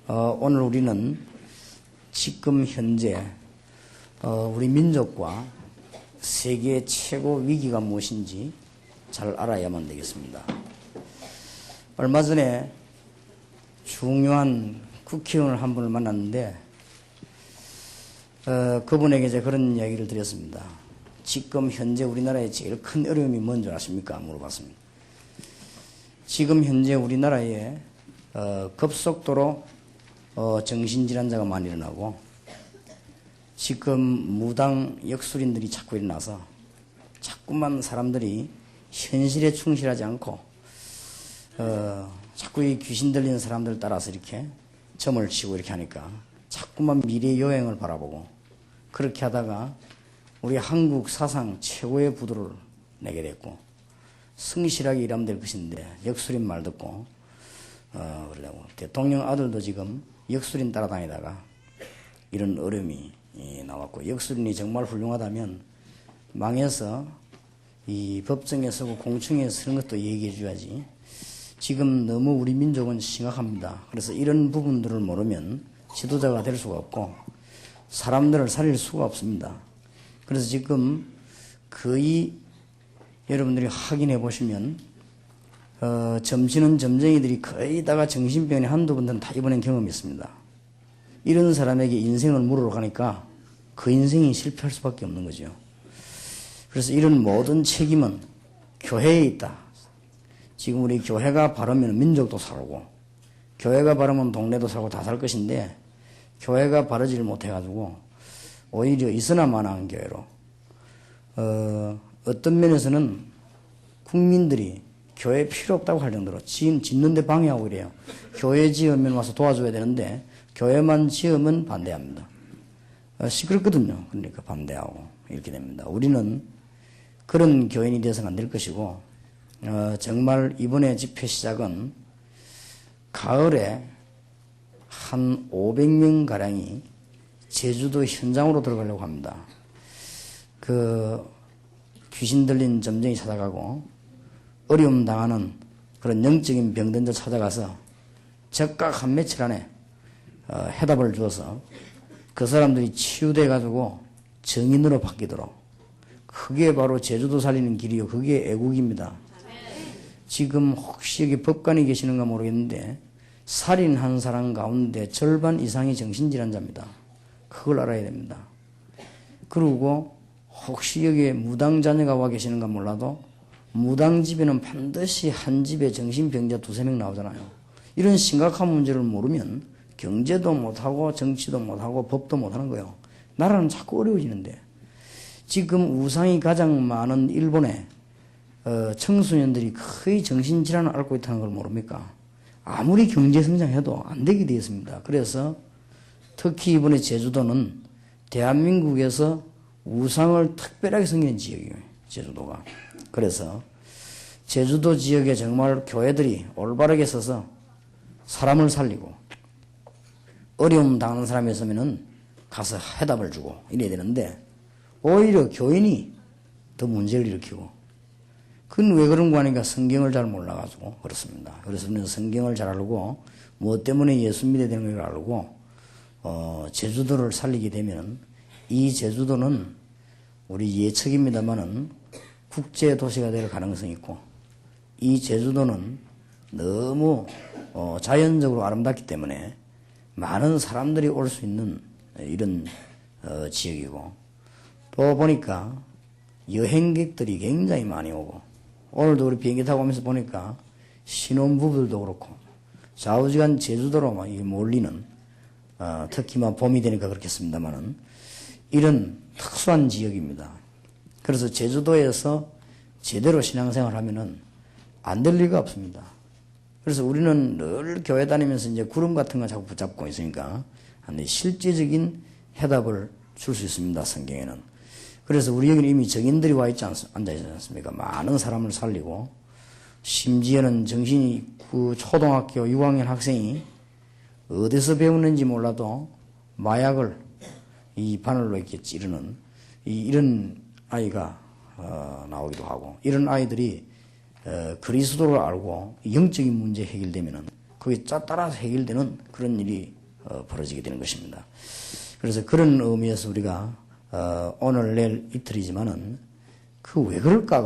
오늘 우리는 지금 현재 우리 민족과 세계 최고 위기가 무엇인지 잘 알아야만 되겠습니다. 얼마 전에 중요한 국회의원을 한 분을 만났는데 그분에게 이제 그런 이야기를 드렸습니다. 지금 현재 우리나라의 제일 큰 어려움이 뭔지 아십니까? 물어봤습니다. 지금 현재 우리나라에 급속도로 정신질환자가 많이 일어나고 지금 무당 역술인들이 자꾸 일어나서 자꾸만 사람들이 현실에 충실하지 않고 자꾸 이 귀신 들리는 사람들 따라서 이렇게 점을 치고 이렇게 하니까 자꾸만 미래 여행을 바라보고 그렇게 하다가 우리 한국 사상 최고의 부도를 내게 됐고 성실하게 일하면 될 것인데 역술인 말 듣고 그러려고 대통령 아들도 지금 역술인 따라다니다가 이런 어려움이 나왔고, 역술인이 정말 훌륭하다면 망해서 이 법정에 서고 공청회에 서는 것도 얘기해 줘야지. 지금 너무 우리 민족은 심각합니다. 그래서 이런 부분들을 모르면 지도자가 될 수가 없고 사람들을 살릴 수가 없습니다. 그래서 지금 거의 여러분들이 확인해 보시면 점치는 점쟁이들이 거의 다가 정신병에 한두 번은 다 입원한 경험이 있습니다. 이런 사람에게 인생을 물으러 가니까 그 인생이 실패할 수밖에 없는 거죠. 그래서 이런 모든 책임은 교회에 있다. 지금 우리 교회가 바르면 민족도 살고 교회가 바르면 동네도 살고 다 살 것인데 교회가 바르지를 못해가지고 오히려 있으나마나한 교회로 어떤 면에서는 국민들이 교회 필요 없다고 할 정도로 짓는데 방해하고 이래요. 교회 지으면 와서 도와줘야 되는데 교회만 지으면 반대합니다. 시끄럽거든요. 그러니까 반대하고 이렇게 됩니다. 우리는 그런 교인이 되어서는 안 될 것이고 정말 이번에 집회 시작은 가을에 한 500명가량이 제주도 현장으로 들어가려고 합니다. 그 귀신 들린 점쟁이 찾아가고 어려움 당하는 그런 영적인 병든자 찾아가서 적각 한 며칠 안에 해답을 주어서 그 사람들이 치유돼 가지고 정인으로 바뀌도록, 그게 바로 제주도 살리는 길이요, 그게 애국입니다. 지금 혹시 여기 법관이 계시는가 모르겠는데 살인한 사람 가운데 절반 이상이 정신질환자입니다. 그걸 알아야 됩니다. 그리고 혹시 여기에 무당 자녀가 와 계시는가 몰라도 무당 집에는 반드시 한 집에 정신병자 2-3명 나오잖아요. 이런 심각한 문제를 모르면 경제도 못하고 정치도 못하고 법도 못하는 거예요. 나라는 자꾸 어려워지는데 지금 우상이 가장 많은 일본에 청소년들이 거의 정신질환을 앓고 있다는 걸 모릅니까? 아무리 경제성장해도 안 되게 되어 있습니다. 그래서 특히 이번에 제주도는 대한민국에서 우상을 특별하게 섬기는 지역이에요. 제주도가. 그래서 제주도 지역에 정말 교회들이 올바르게 서서 사람을 살리고 어려움 당하는 사람이 있으면은 가서 해답을 주고 이래야 되는데 오히려 교인이 더 문제를 일으키고, 그건 왜 그런 거 아닌가? 성경을 잘 몰라가지고 그렇습니다. 그래서 우리는 성경을 잘 알고 무엇 때문에 예수 믿어야 되는 걸 알고 제주도를 살리게 되면 이 제주도는 우리 예측입니다만은 국제 도시가 될 가능성이 있고, 이 제주도는 너무 자연적으로 아름답기 때문에 많은 사람들이 올 수 있는 이런 지역이고, 또 보니까 여행객들이 굉장히 많이 오고, 오늘도 우리 비행기 타고 오면서 보니까 신혼부부들도 그렇고 좌우지간 제주도로 막 몰리는, 특히 막 봄이 되니까 그렇겠습니다만은 이런 특수한 지역입니다. 그래서 제주도에서 제대로 신앙생활을 하면은 안 될 리가 없습니다. 그래서 우리는 늘 교회 다니면서 이제 구름 같은 거 자꾸 붙잡고 있으니까 실제적인 해답을 줄 수 있습니다. 성경에는. 그래서 우리 여기는 이미 정인들이 와 있지 앉아있지 않습니까? 많은 사람을 살리고, 심지어는 정신이 그 초등학교 6학년 학생이 어디서 배우는지 몰라도 마약을 이 바늘로 이렇게 찌르는 이런 아이가 나오기도 하고, 이런 아이들이 그리스도를 알고 영적인 문제 해결되면은 그게 따라서 해결되는 그런 일이 벌어지게 되는 것입니다. 그래서 그런 의미에서 우리가 오늘 내일 이틀이지만은 그 왜 그럴까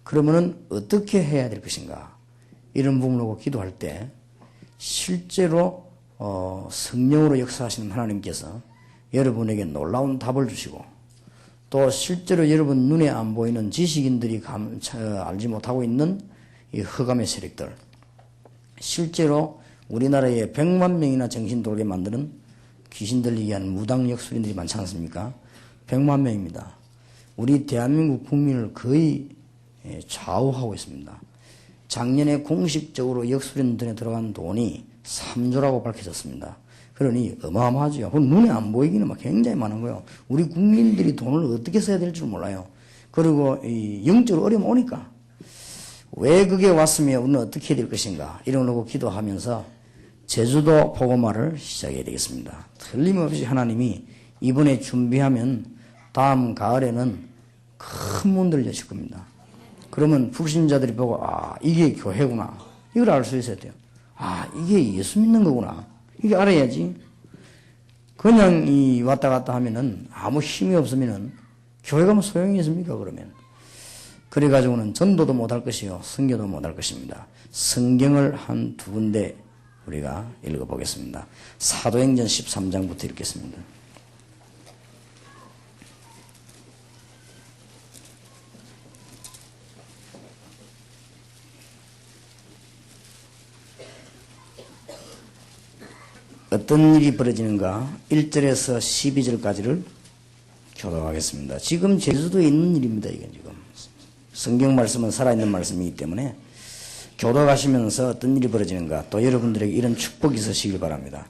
그러면은 어떻게 해야 될 것인가 이런 부분을 보고 기도할 때 실제로 성령으로 역사하시는 하나님께서 여러분에게 놀라운 답을 주시고 또 실제로 여러분 눈에 안 보이는 지식인들이 알지 못하고 있는 이 흑암의 세력들 실제로 우리나라에 100만 명이나 정신 돌게 만드는 귀신 들리게 하는 무당 역술인들이 많지 않습니까? 100만 명입니다. 우리 대한민국 국민을 거의 좌우하고 있습니다. 작년에 공식적으로 역술인들에 들어간 돈이 3조라고 밝혀졌습니다. 그러니 어마어마하죠. 눈에 안 보이기는 막 굉장히 많은 거예요. 우리 국민들이 돈을 어떻게 써야 될 줄 몰라요. 그리고 영적으로 어려움 오니까 왜 그게 왔으면 우리는 어떻게 해야 될 것인가 이런 걸 기도하면서 제주도 복음화를 시작해야 되겠습니다. 틀림없이 하나님이 이번에 준비하면 다음 가을에는 큰 문들을 여실 겁니다. 그러면 불신자들이 보고 이게 교회구나 이걸 알 수 있어야 돼요. 이게 예수 믿는 거구나 이게 알아야지. 그냥 왔다 갔다 하면은 아무 힘이 없으면은 교회가 뭐 소용이 있습니까 그러면. 그래가지고는 전도도 못할 것이요 선교도 못할 것입니다. 성경을 한 두 군데 우리가 읽어보겠습니다. 사도행전 13장부터 읽겠습니다. 어떤 일이 벌어지는가 1절에서 12절까지를 교독하겠습니다. 지금 제주도에 있는 일입니다. 이게 지금 성경 말씀은 살아있는 말씀이기 때문에 교독하시면서 어떤 일이 벌어지는가 또 여러분들에게 이런 축복이 있으시길 바랍니다.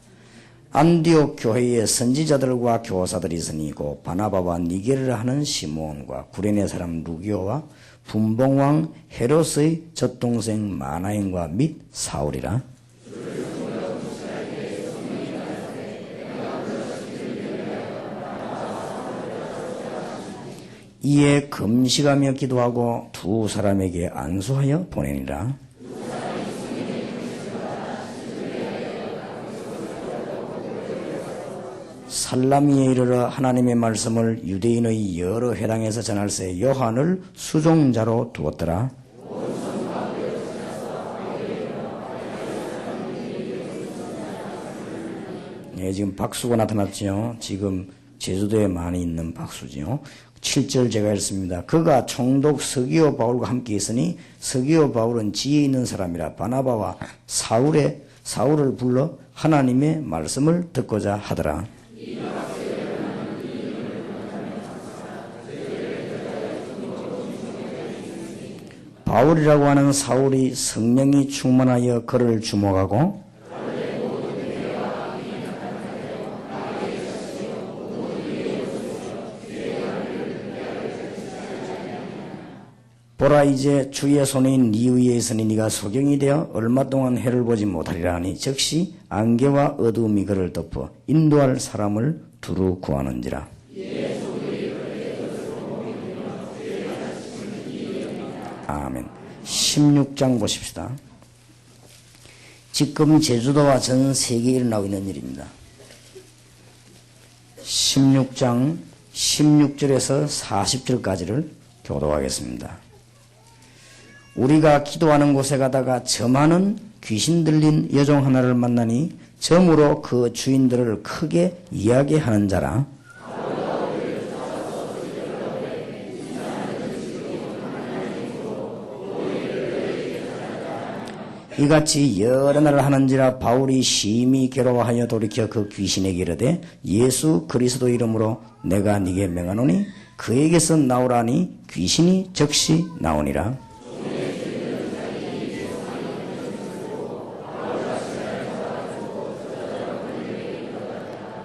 안디옥 교회에 선지자들과 교사들이 있으니 곧 바나바와 니게를 하는 시몬과 구레네 사람 루기오와 분봉왕 헤롯의 젖동생 마나행과 및 사울이라. 이에 금식하며 기도하고 두 사람에게 안수하여 보내니라. 살라미에 이르러 하나님의 말씀을 유대인의 여러 회당에서 전할새 요한을 수종자로 두었더라. 네, 지금 박수가 나타났죠. 지금 제주도에 많이 있는 박수죠. 7절 제가 읽습니다. 그가 총독 서기오 바울과 함께 있으니 서기오 바울은 지혜 있는 사람이라 바나바와 사울을 불러 하나님의 말씀을 듣고자 하더라. 바울이라고 하는 사울이 성령이 충만하여 그를 주목하고 보라 이제 주의 손이 네 위에 있으니 네가 소경이 되어 얼마 동안 해를 보지 못하리라 하니 즉시 안개와 어두움이 그를 덮어 인도할 사람을 두루 구하는지라. 아멘. 16장 보십시다. 지금 제주도와 전 세계에 일어나고 있는 일입니다. 16장 16절에서 40절까지를 교독하겠습니다. 우리가 기도하는 곳에 가다가 점하는 귀신 들린 여종 하나를 만나니 점으로 그 주인들을 크게 이야기하는 자라. 이같이 여러 날을 하는지라 바울이 심히 괴로워하여 돌이켜 그 귀신에게 이르되 예수 그리스도 이름으로 내가 네게 명하노니 그에게서 나오라니 귀신이 즉시 나오니라.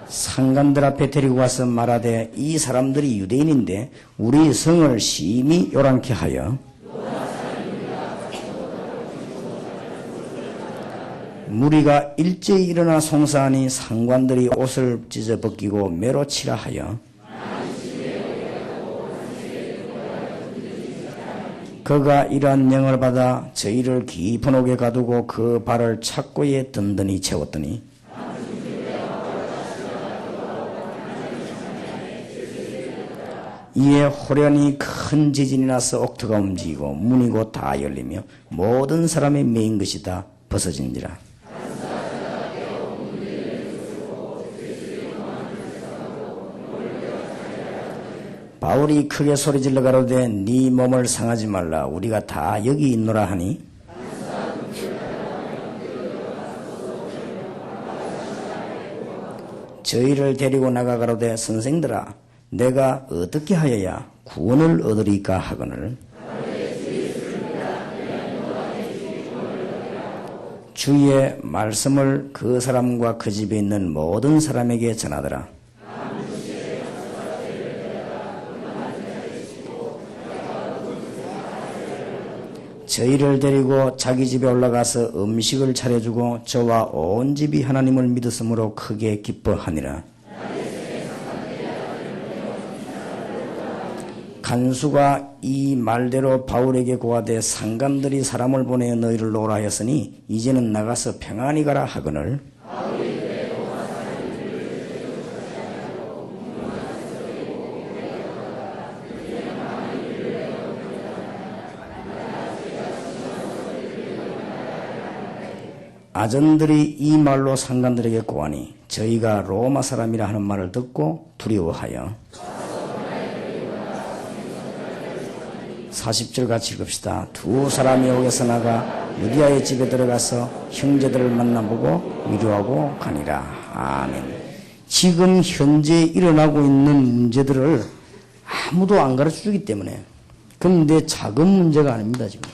상관들 앞에 데리고 와서 말하되 이 사람들이 유대인인데 우리 성을 심히 요란케 하여 무리가 일제히 일어나 송사하니 상관들이 옷을 찢어 벗기고 매로 치라 하여 그가 이러한 명을 받아 저희를 깊은 옥에 가두고 그 발을 착고에 든든히 채웠더니 이에 호련히 큰 지진이 나서 옥토가 움직이고 문이 곧 다 열리며 모든 사람의 메인 것이 다 벗어진지라. 바울이 크게 소리질러 가로되 네 몸을 상하지 말라 우리가 다 여기 있노라 하니 저희를 데리고 나가 가로되 선생들아 내가 어떻게 하여야 구원을 얻으리까 하거늘 주의 말씀을 그 사람과 그 집에 있는 모든 사람에게 전하더라. 저희를 데리고 자기 집에 올라가서 음식을 차려주고 저와 온 집이 하나님을 믿었으므로 크게 기뻐하니라. 간수가 이 말대로 바울에게 고하되 상관들이 사람을 보내 너희를 놓으라 하였으니 이제는 나가서 평안히 가라 하거늘 아전들이 이 말로 상관들에게 고하니 저희가 로마 사람이라 하는 말을 듣고 두려워하여 40절 같이 읽읍시다. 두 사람이 옥에서 나가 유디아의 집에 들어가서 형제들을 만나보고 위로하고 가니라. 아멘. 지금 현재 일어나고 있는 문제들을 아무도 안 가르쳐주기 때문에 그런데 작은 문제가 아닙니다. 지금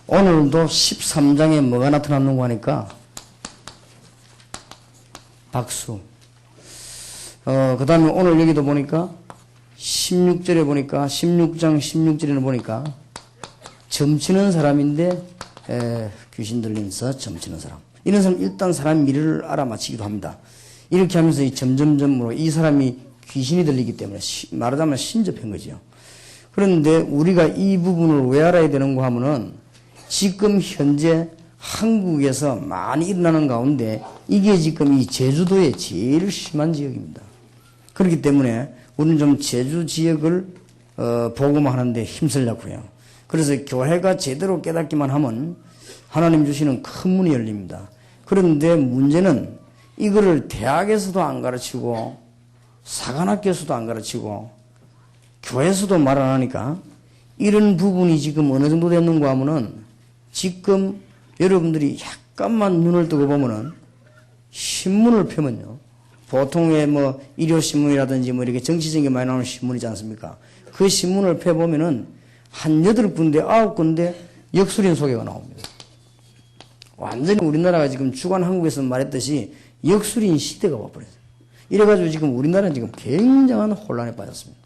오늘도 13장에 뭐가 나타났는고 하니까 박수. 그 다음에 오늘 여기도 보니까 16절에 보니까 16장 16절에는 보니까 점치는 사람인데 귀신 들린서 점치는 사람. 이런 사람 일단 사람 미래를 알아맞히기도 합니다. 이렇게 하면서 점점점으로 이 사람이 귀신이 들리기 때문에 말하자면 신접한 거죠. 그런데 우리가 이 부분을 왜 알아야 되는가 하면은 지금 현재 한국에서 많이 일어나는 가운데 이게 지금 이 제주도의 제일 심한 지역입니다. 그렇기 때문에 우리는 좀 제주 지역을 복음하는데 힘쓰려고 해요. 그래서 교회가 제대로 깨닫기만 하면 하나님 주시는 큰 문이 열립니다. 그런데 문제는 이거를 대학에서도 안 가르치고 사관학교에서도 안 가르치고 교회에서도 말 안 하니까 이런 부분이 지금 어느 정도 됐는가 하면은 지금 여러분들이 약간만 눈을 뜨고 보면은 신문을 펴면요. 보통의 뭐 일요신문이라든지 뭐 이렇게 정치적인 게 많이 나오는 신문이지 않습니까? 그 신문을 펴보면은 한 8군데, 9군데 역술인 소개가 나옵니다. 완전히 우리나라가 지금 주간 한국에서 말했듯이 역술인 시대가 와버렸어요. 이래가지고 지금 우리나라는 지금 굉장한 혼란에 빠졌습니다.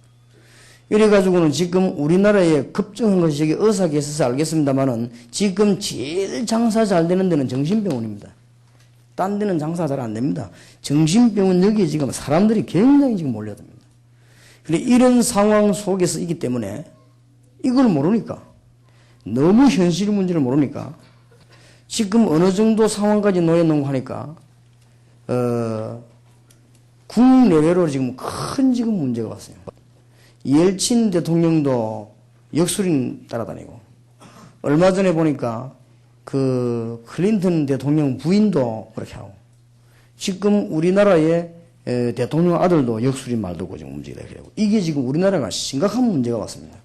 이래가지고는 지금 우리나라에 급증한 것이 여기 의사 계셔서 알겠습니다만은 지금 제일 장사 잘 되는 데는 정신병원입니다. 딴 데는 장사 잘 안 됩니다. 정신병원 여기에 지금 사람들이 굉장히 지금 몰려듭니다. 그런데 이런 상황 속에서 있기 때문에 이걸 모르니까 너무 현실 문제를 모르니까 지금 어느 정도 상황까지 놓였는가 하니까 국내외로 지금 큰 지금 문제가 왔어요. 옐친 대통령도 역술인 따라다니고 얼마 전에 보니까 그 클린턴 대통령 부인도 그렇게 하고 지금 우리나라의 대통령 아들도 역술인 말도고 지금 문제가 되고 이게 지금 우리나라가 심각한 문제가 왔습니다.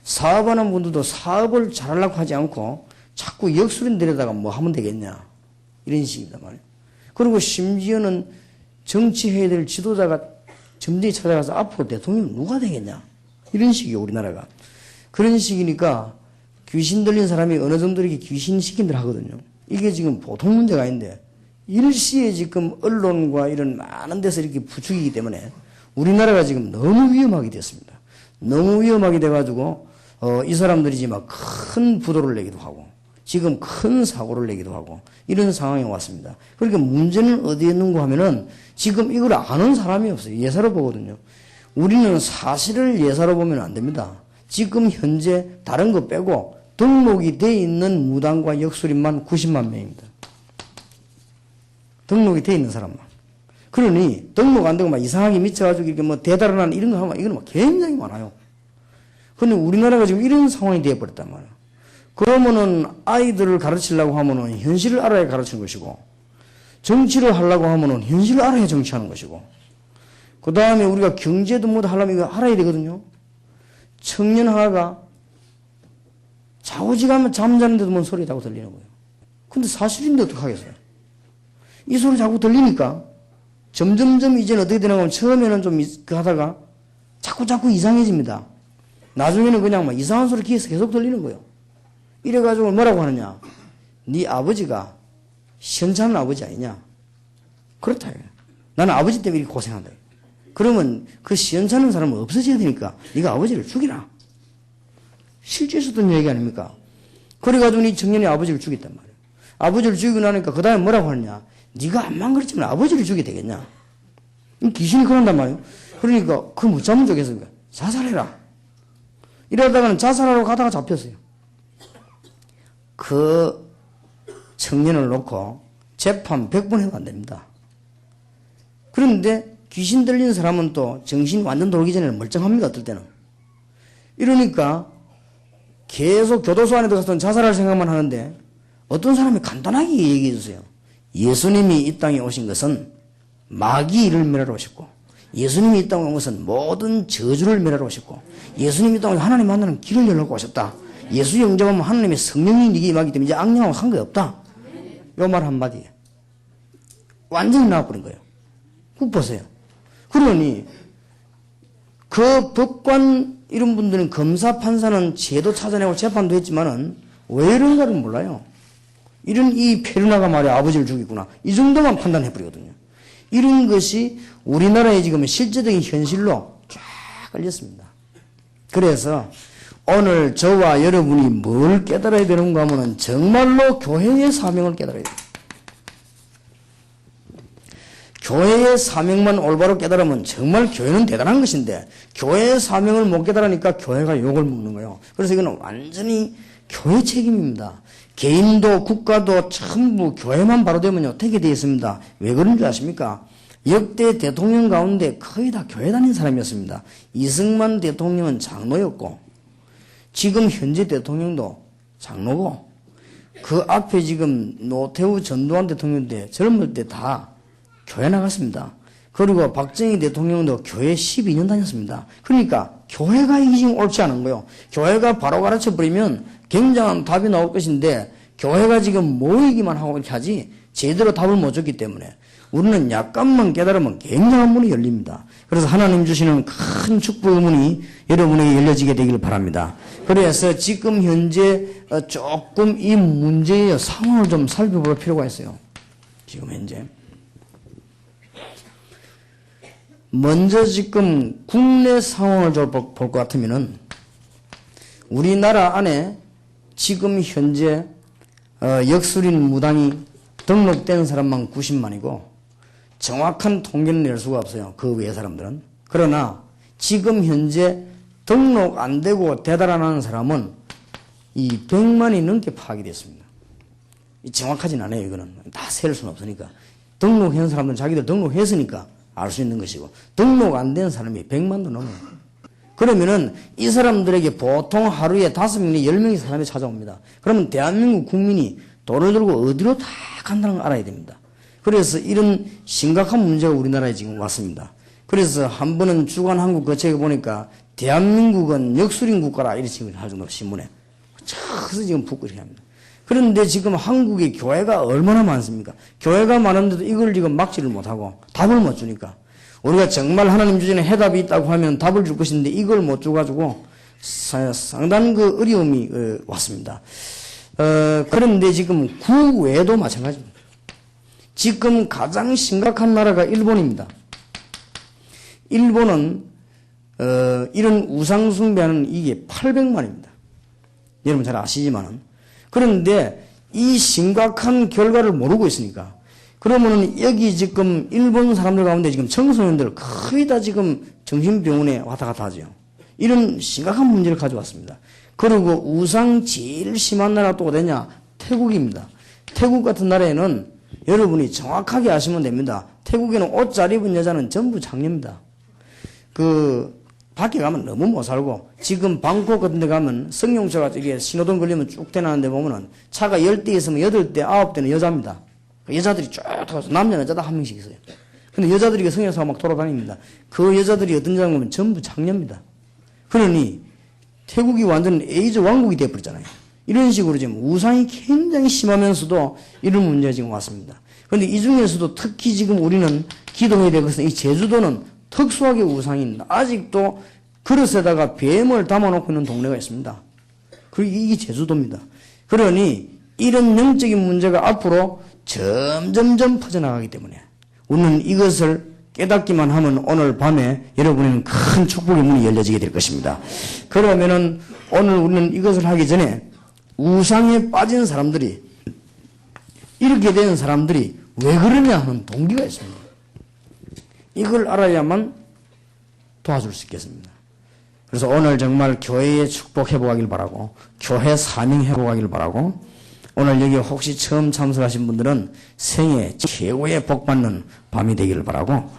사업하는 분들도 사업을 잘하려고 하지 않고 자꾸 역술인 데려다가 뭐 하면 되겠냐 이런 식입니다 말이에요. 그리고 심지어는 정치해야 될 지도자가 점쟁이 찾아가서 앞으로 대통령 누가 되겠냐 이런 식이에요 우리나라가. 그런 식이니까 귀신 들린 사람이 어느 정도 이렇게 귀신 시킨 대로 하거든요. 이게 지금 보통 문제가 아닌데 일시에 지금 언론과 이런 많은 데서 이렇게 부추기기 때문에 우리나라가 지금 너무 위험하게 됐습니다. 너무 위험하게 돼가지고 이 사람들이 지금 막 큰 부도를 내기도 하고 지금 큰 사고를 내기도 하고 이런 상황이 왔습니다. 그러니까 문제는 어디에 있는가 하면은 지금 이걸 아는 사람이 없어요. 예사로 보거든요. 우리는 사실을 예사로 보면 안 됩니다. 지금 현재 다른 거 빼고 등록이 돼 있는 무당과 역술인만 90만 명입니다. 등록이 돼 있는 사람만. 그러니 등록 안 되고 막 이상하게 미쳐가지고 이렇게 뭐 대달아난 이런 거 하면 이거는 막 굉장히 많아요. 근데 우리나라가 지금 이런 상황이 되어버렸단 말이에요. 그러면은 아이들을 가르치려고 하면은 현실을 알아야 가르치는 것이고, 정치를 하려고 하면은 현실을 알아야 정치하는 것이고, 그 다음에 우리가 경제도 뭐다 하려면 이거 알아야 되거든요. 청년 하나가 좌우지간하면 잠자는데도 뭔 소리 자꾸 들리는 거예요. 근데 사실인데 어떡하겠어요? 이 소리 자꾸 들리니까 점점점 이제는 어떻게 되나 하면 처음에는 좀 하다가 자꾸 이상해집니다. 나중에는 그냥 막 이상한 소리 귀에서 계속 들리는 거예요. 이래가지고 뭐라고 하느냐? 네 아버지가 시원찮은 아버지 아니냐? 그렇다. 나는 아버지 때문에 이렇게 고생한다. 그러면 그 시원찮은 사람은 없어져야 되니까 네가 아버지를 죽이라. 실제 있었던 얘기 아닙니까? 그래가지고 이 청년이 아버지를 죽였단 말이에요. 아버지를 죽이고 나니까 그 다음에 뭐라고 하느냐? 네가 암만 그렇지만 아버지를 죽이게 되겠냐? 귀신이 그런단 말이에요. 그러니까 그 못 잡은 쪽에서 자살해라. 이러다가는 자살하러 가다가 잡혔어요. 그 청년을 놓고 재판 100번 해도 안 됩니다. 그런데 귀신 들린 사람은 또 정신이 완전 돌기 전에는 멀쩡합니다. 어떨 때는. 이러니까 계속 교도소 안에 들어가서 자살할 생각만 하는데 어떤 사람이 간단하게 얘기해 주세요. 예수님이 이 땅에 오신 것은 마귀를 멸하러 오셨고, 예수님이 이 땅에 온 것은 모든 저주를 멸하러 오셨고, 예수님이 이 땅에 하나님 만나는 길을 열려고 오셨다. 예수 영접하면 하나님의 성령이 네게 임하기 때문에 이제 악령하고 상관없다. 요 말 한마디에 완전히 나와버린 거예요. 꼭 보세요. 그러니 그 법관 이런 분들은 검사 판사는 죄도 찾아내고 재판도 했지만은 왜 이런가를 몰라요. 이런 이 페르나가 말이야 아버지를 죽이구나. 이 정도만 판단해버리거든요. 이런 것이 우리나라의 지금 실제적인 현실로 쫙 걸렸습니다. 그래서 오늘 저와 여러분이 뭘 깨달아야 되는가 하면은 정말로 교회의 사명을 깨달아야 돼요. 교회의 사명만 올바로 깨달으면 정말 교회는 대단한 것인데 교회의 사명을 못 깨달으니까 교회가 욕을 먹는 거예요. 그래서 이거는 완전히 교회 책임입니다. 개인도 국가도 전부 교회만 바로 되면요 어떻게 되어 있습니다. 왜 그런 줄 아십니까? 역대 대통령 가운데 거의 다 교회 다닌 사람이었습니다. 이승만 대통령은 장로였고 지금 현재 대통령도 장로고 그 앞에 지금 노태우 전두환 대통령인데 젊을 때 다 교회 나갔습니다. 그리고 박정희 대통령도 교회 12년 다녔습니다. 그러니까 교회가 이게 지금 옳지 않은 거예요. 교회가 바로 가르쳐버리면 굉장한 답이 나올 것인데 교회가 지금 모이기만 하고 이렇게 하지 제대로 답을 못 줬기 때문에 우리는 약간만 깨달으면 굉장한 문이 열립니다. 그래서 하나님 주시는 큰 축복의 문이 여러분에게 열려지게 되기를 바랍니다. 그래서 지금 현재 조금 이 문제의 상황을 좀 살펴볼 필요가 있어요. 지금 현재. 먼저 지금 국내 상황을 볼 것 같으면은 우리나라 안에 지금 현재 역술인 무당이 등록된 사람만 90만이고 정확한 통계는 낼 수가 없어요. 그 외의 사람들은. 그러나 지금 현재 등록 안 되고 대달 안 하는 사람은 이 100만이 넘게 파악이 됐습니다. 정확하진 않아요. 이거는 다 셀 수는 없으니까. 등록한 사람들은 자기들 등록했으니까 알 수 있는 것이고 등록 안 된 사람이 100만도 넘어요. 그러면은 이 사람들에게 보통 하루에 5명이 10명의 사람이 찾아옵니다. 그러면 대한민국 국민이 돈을 들고 어디로 다 간다는 걸 알아야 됩니다. 그래서 이런 심각한 문제가 우리나라에 지금 왔습니다. 그래서 한 번은 주간 한국 거책에 보니까 대한민국은 역술인 국가라 이렇게 지금 할 정도로 신문에 그래서 지금 붙고 이렇게 합니다. 그런데 지금 한국에 교회가 얼마나 많습니까? 교회가 많은데도 이걸 지금 막지를 못하고 답을 못 주니까 우리가 정말 하나님 주전에 해답이 있다고 하면 답을 줄 것인데 이걸 못 줘가지고 상당한 그 어려움이 왔습니다. 그런데 지금 구외도 마찬가지입니다. 지금 가장 심각한 나라가 일본입니다. 일본은 이런 우상 숭배하는 이게 800만입니다. 여러분 잘 아시지만은 그런데 이 심각한 결과를 모르고 있으니까 그러면은 여기 지금 일본 사람들 가운데 지금 청소년들 거의 다 지금 정신병원에 왔다 갔다 하죠. 이런 심각한 문제를 가져왔습니다. 그리고 우상 제일 심한 나라가 또 어디냐? 태국입니다. 태국 같은 나라에는 여러분이 정확하게 아시면 됩니다. 태국에는 옷 잘 입은 여자는 전부 장녀입니다. 밖에 가면 너무 못 살고, 지금 방콕 같은 데 가면 승용차가 이게 신호등 걸리면 쭉 대나는데 보면은 차가 10대 있으면 8대, 9대는 여자입니다. 여자들이 쭉 타서 남자, 여자 다 한 명씩 있어요. 근데 여자들이 승용차가 막 돌아다닙니다. 그 여자들이 어떤 장 보면 전부 장녀입니다. 그러니 태국이 완전 에이즈 왕국이 되어버렸잖아요. 이런 식으로 지금 우상이 굉장히 심하면서도 이런 문제가 지금 왔습니다. 그런데 이 중에서도 특히 지금 우리는 기도해야 될 것은 이 제주도는 특수하게 우상입니다. 아직도 그릇에다가 뱀을 담아놓고 있는 동네가 있습니다. 이게 제주도입니다. 그러니 이런 영적인 문제가 앞으로 점점점 퍼져나가기 때문에 우리는 이것을 깨닫기만 하면 오늘 밤에 여러분에는 큰 축복의 문이 열려지게 될 것입니다. 그러면은 오늘 우리는 이것을 하기 전에 우상에 빠진 사람들이, 이렇게 된 사람들이 왜 그러냐 하는 동기가 있습니다. 이걸 알아야만 도와줄 수 있겠습니다. 그래서 오늘 정말 교회의 축복 회복하길 바라고, 교회 사명 회복하길 바라고, 오늘 여기 혹시 처음 참석하신 분들은 생애 최고의 복 받는 밤이 되기를 바라고,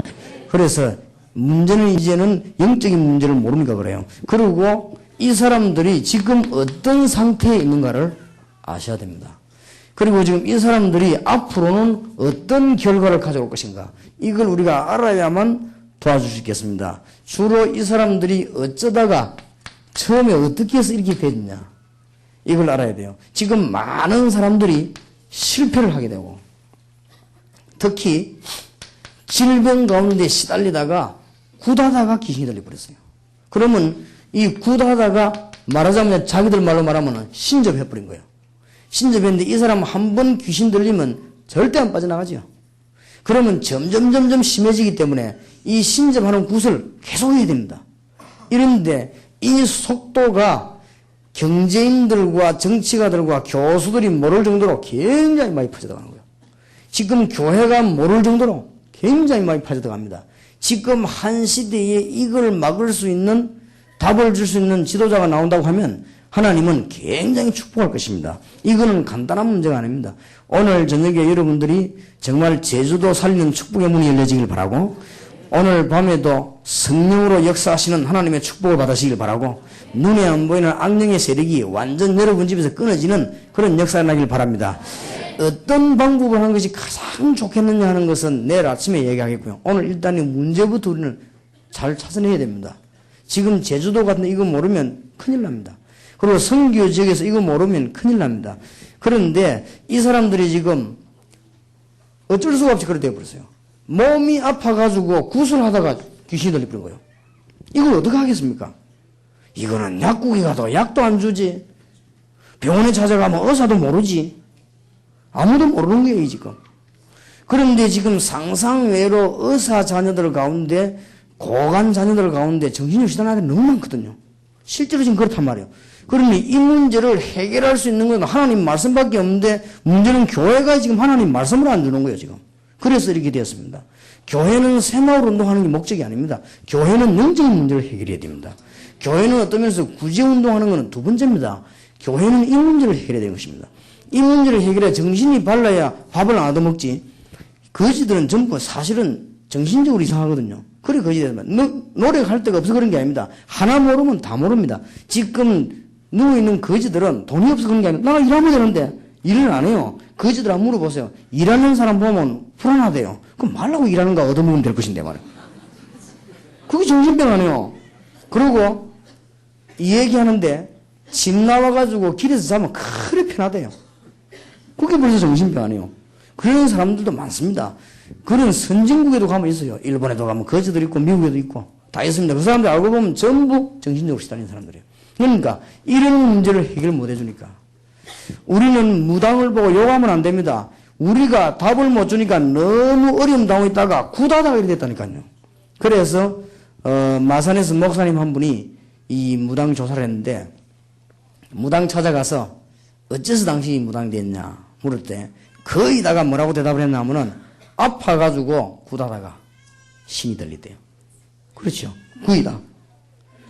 그래서 문제는 이제는 영적인 문제를 모르니까 그래요. 그리고 이 사람들이 지금 어떤 상태에 있는가를 아셔야 됩니다. 그리고 지금 이 사람들이 앞으로는 어떤 결과를 가져올 것인가, 이걸 우리가 알아야만 도와줄 수 있겠습니다. 주로 이 사람들이 어쩌다가 처음에 어떻게 해서 이렇게 됐냐, 이걸 알아야 돼요. 지금 많은 사람들이 실패를 하게 되고, 특히 질병 가운데 시달리다가 굿하다가 귀신이 들려버렸어요. 그러면 이 굿하다가 말하자면 자기들 말로 말하면 신접해버린 거예요. 신접했는데 이 사람 한 번 귀신 들리면 절대 안 빠져나가죠. 그러면 점점 심해지기 때문에 이 신접하는 굿을 계속 해야 됩니다. 이런데 이 속도가 경제인들과 정치가들과 교수들이 모를 정도로 굉장히 많이 퍼져나가는 거예요. 지금 교회가 모를 정도로 굉장히 많이 퍼져나갑니다. 지금 한 시대에 이걸 막을 수 있는, 답을 줄 수 있는 지도자가 나온다고 하면 하나님은 굉장히 축복할 것입니다. 이거는 간단한 문제가 아닙니다. 오늘 저녁에 여러분들이 정말 제주도 살리는 축복의 문이 열려지길 바라고, 오늘 밤에도 성령으로 역사하시는 하나님의 축복을 받으시길 바라고, 눈에 안 보이는 악령의 세력이 완전 여러분 집에서 끊어지는 그런 역사가 나길 바랍니다. 어떤 방법을 하는 것이 가장 좋겠느냐 하는 것은 내일 아침에 얘기하겠고요. 오늘 일단 이 문제부터 우리는 잘 찾아내야 됩니다. 지금 제주도 같은 데 이거 모르면 큰일 납니다. 그리고 선교 지역에서 이거 모르면 큰일 납니다. 그런데 이 사람들이 지금 어쩔 수가 없이 그렇게 되어버렸어요. 몸이 아파가지고 구슬하다가 귀신이 들려버린 거예요. 이걸 어떻게 하겠습니까? 이거는 약국에 가도 약도 안 주지, 병원에 찾아가면 의사도 모르지, 아무도 모르는 거예요 지금. 그런데 지금 상상외로 의사 자녀들 가운데, 고관 자녀들 가운데 정신이 시달리는 아이들이 너무 많거든요. 실제로 지금 그렇단 말이에요. 그러니 이 문제를 해결할 수 있는 건 하나님 말씀밖에 없는데, 문제는 교회가 지금 하나님 말씀을 안 주는 거예요 지금. 그래서 이렇게 되었습니다. 교회는 새마을 운동하는 게 목적이 아닙니다. 교회는 영적인 문제를 해결해야 됩니다. 교회는 어떤 면에서 구제운동하는 것은 두 번째입니다. 교회는 이 문제를 해결해야 되는 것입니다. 이 문제를 해결해야 정신이 발라야 밥을 안 얻어먹지. 거지들은 전부 사실은 정신적으로 이상하거든요. 그래 거지들은 노력할 데가 없어 그런 게 아닙니다. 하나 모르면 다 모릅니다. 지금 누워있는 거지들은 돈이 없어 그런 게 아닙니다. 나 일하면 되는데 일을 안 해요. 거지들 한번 물어보세요. 일하는 사람 보면 불안하대요. 그럼 말라고 일하는가 얻어먹으면 될 것인데 말이에요. 그게 정신병 아니에요. 그리고 이 얘기하는데 집 나와가지고 길에서 자면 그래 편하대요. 그게 벌써 정신병 아니에요. 그런 사람들도 많습니다. 그런 선진국에도 가면 있어요. 일본에도 가면 거지들 있고 미국에도 있고 다 있습니다. 그 사람들 알고 보면 전부 정신적으로 시달리는 사람들이에요. 그러니까 이런 문제를 해결 못 해주니까 우리는 무당을 보고 욕하면 안 됩니다. 우리가 답을 못 주니까 너무 어려움 당하고 있다가 굿하다가 이렇게 됐다니까요. 그래서 마산에서 목사님 한 분이 이 무당 조사를 했는데, 무당 찾아가서 어째서 당신이 무당이 됐냐 물을 때 거의 다가 뭐라고 대답을 했나 하면은 아파가지고 굿하다가 신이 들리대요. 그렇죠. 거의 다.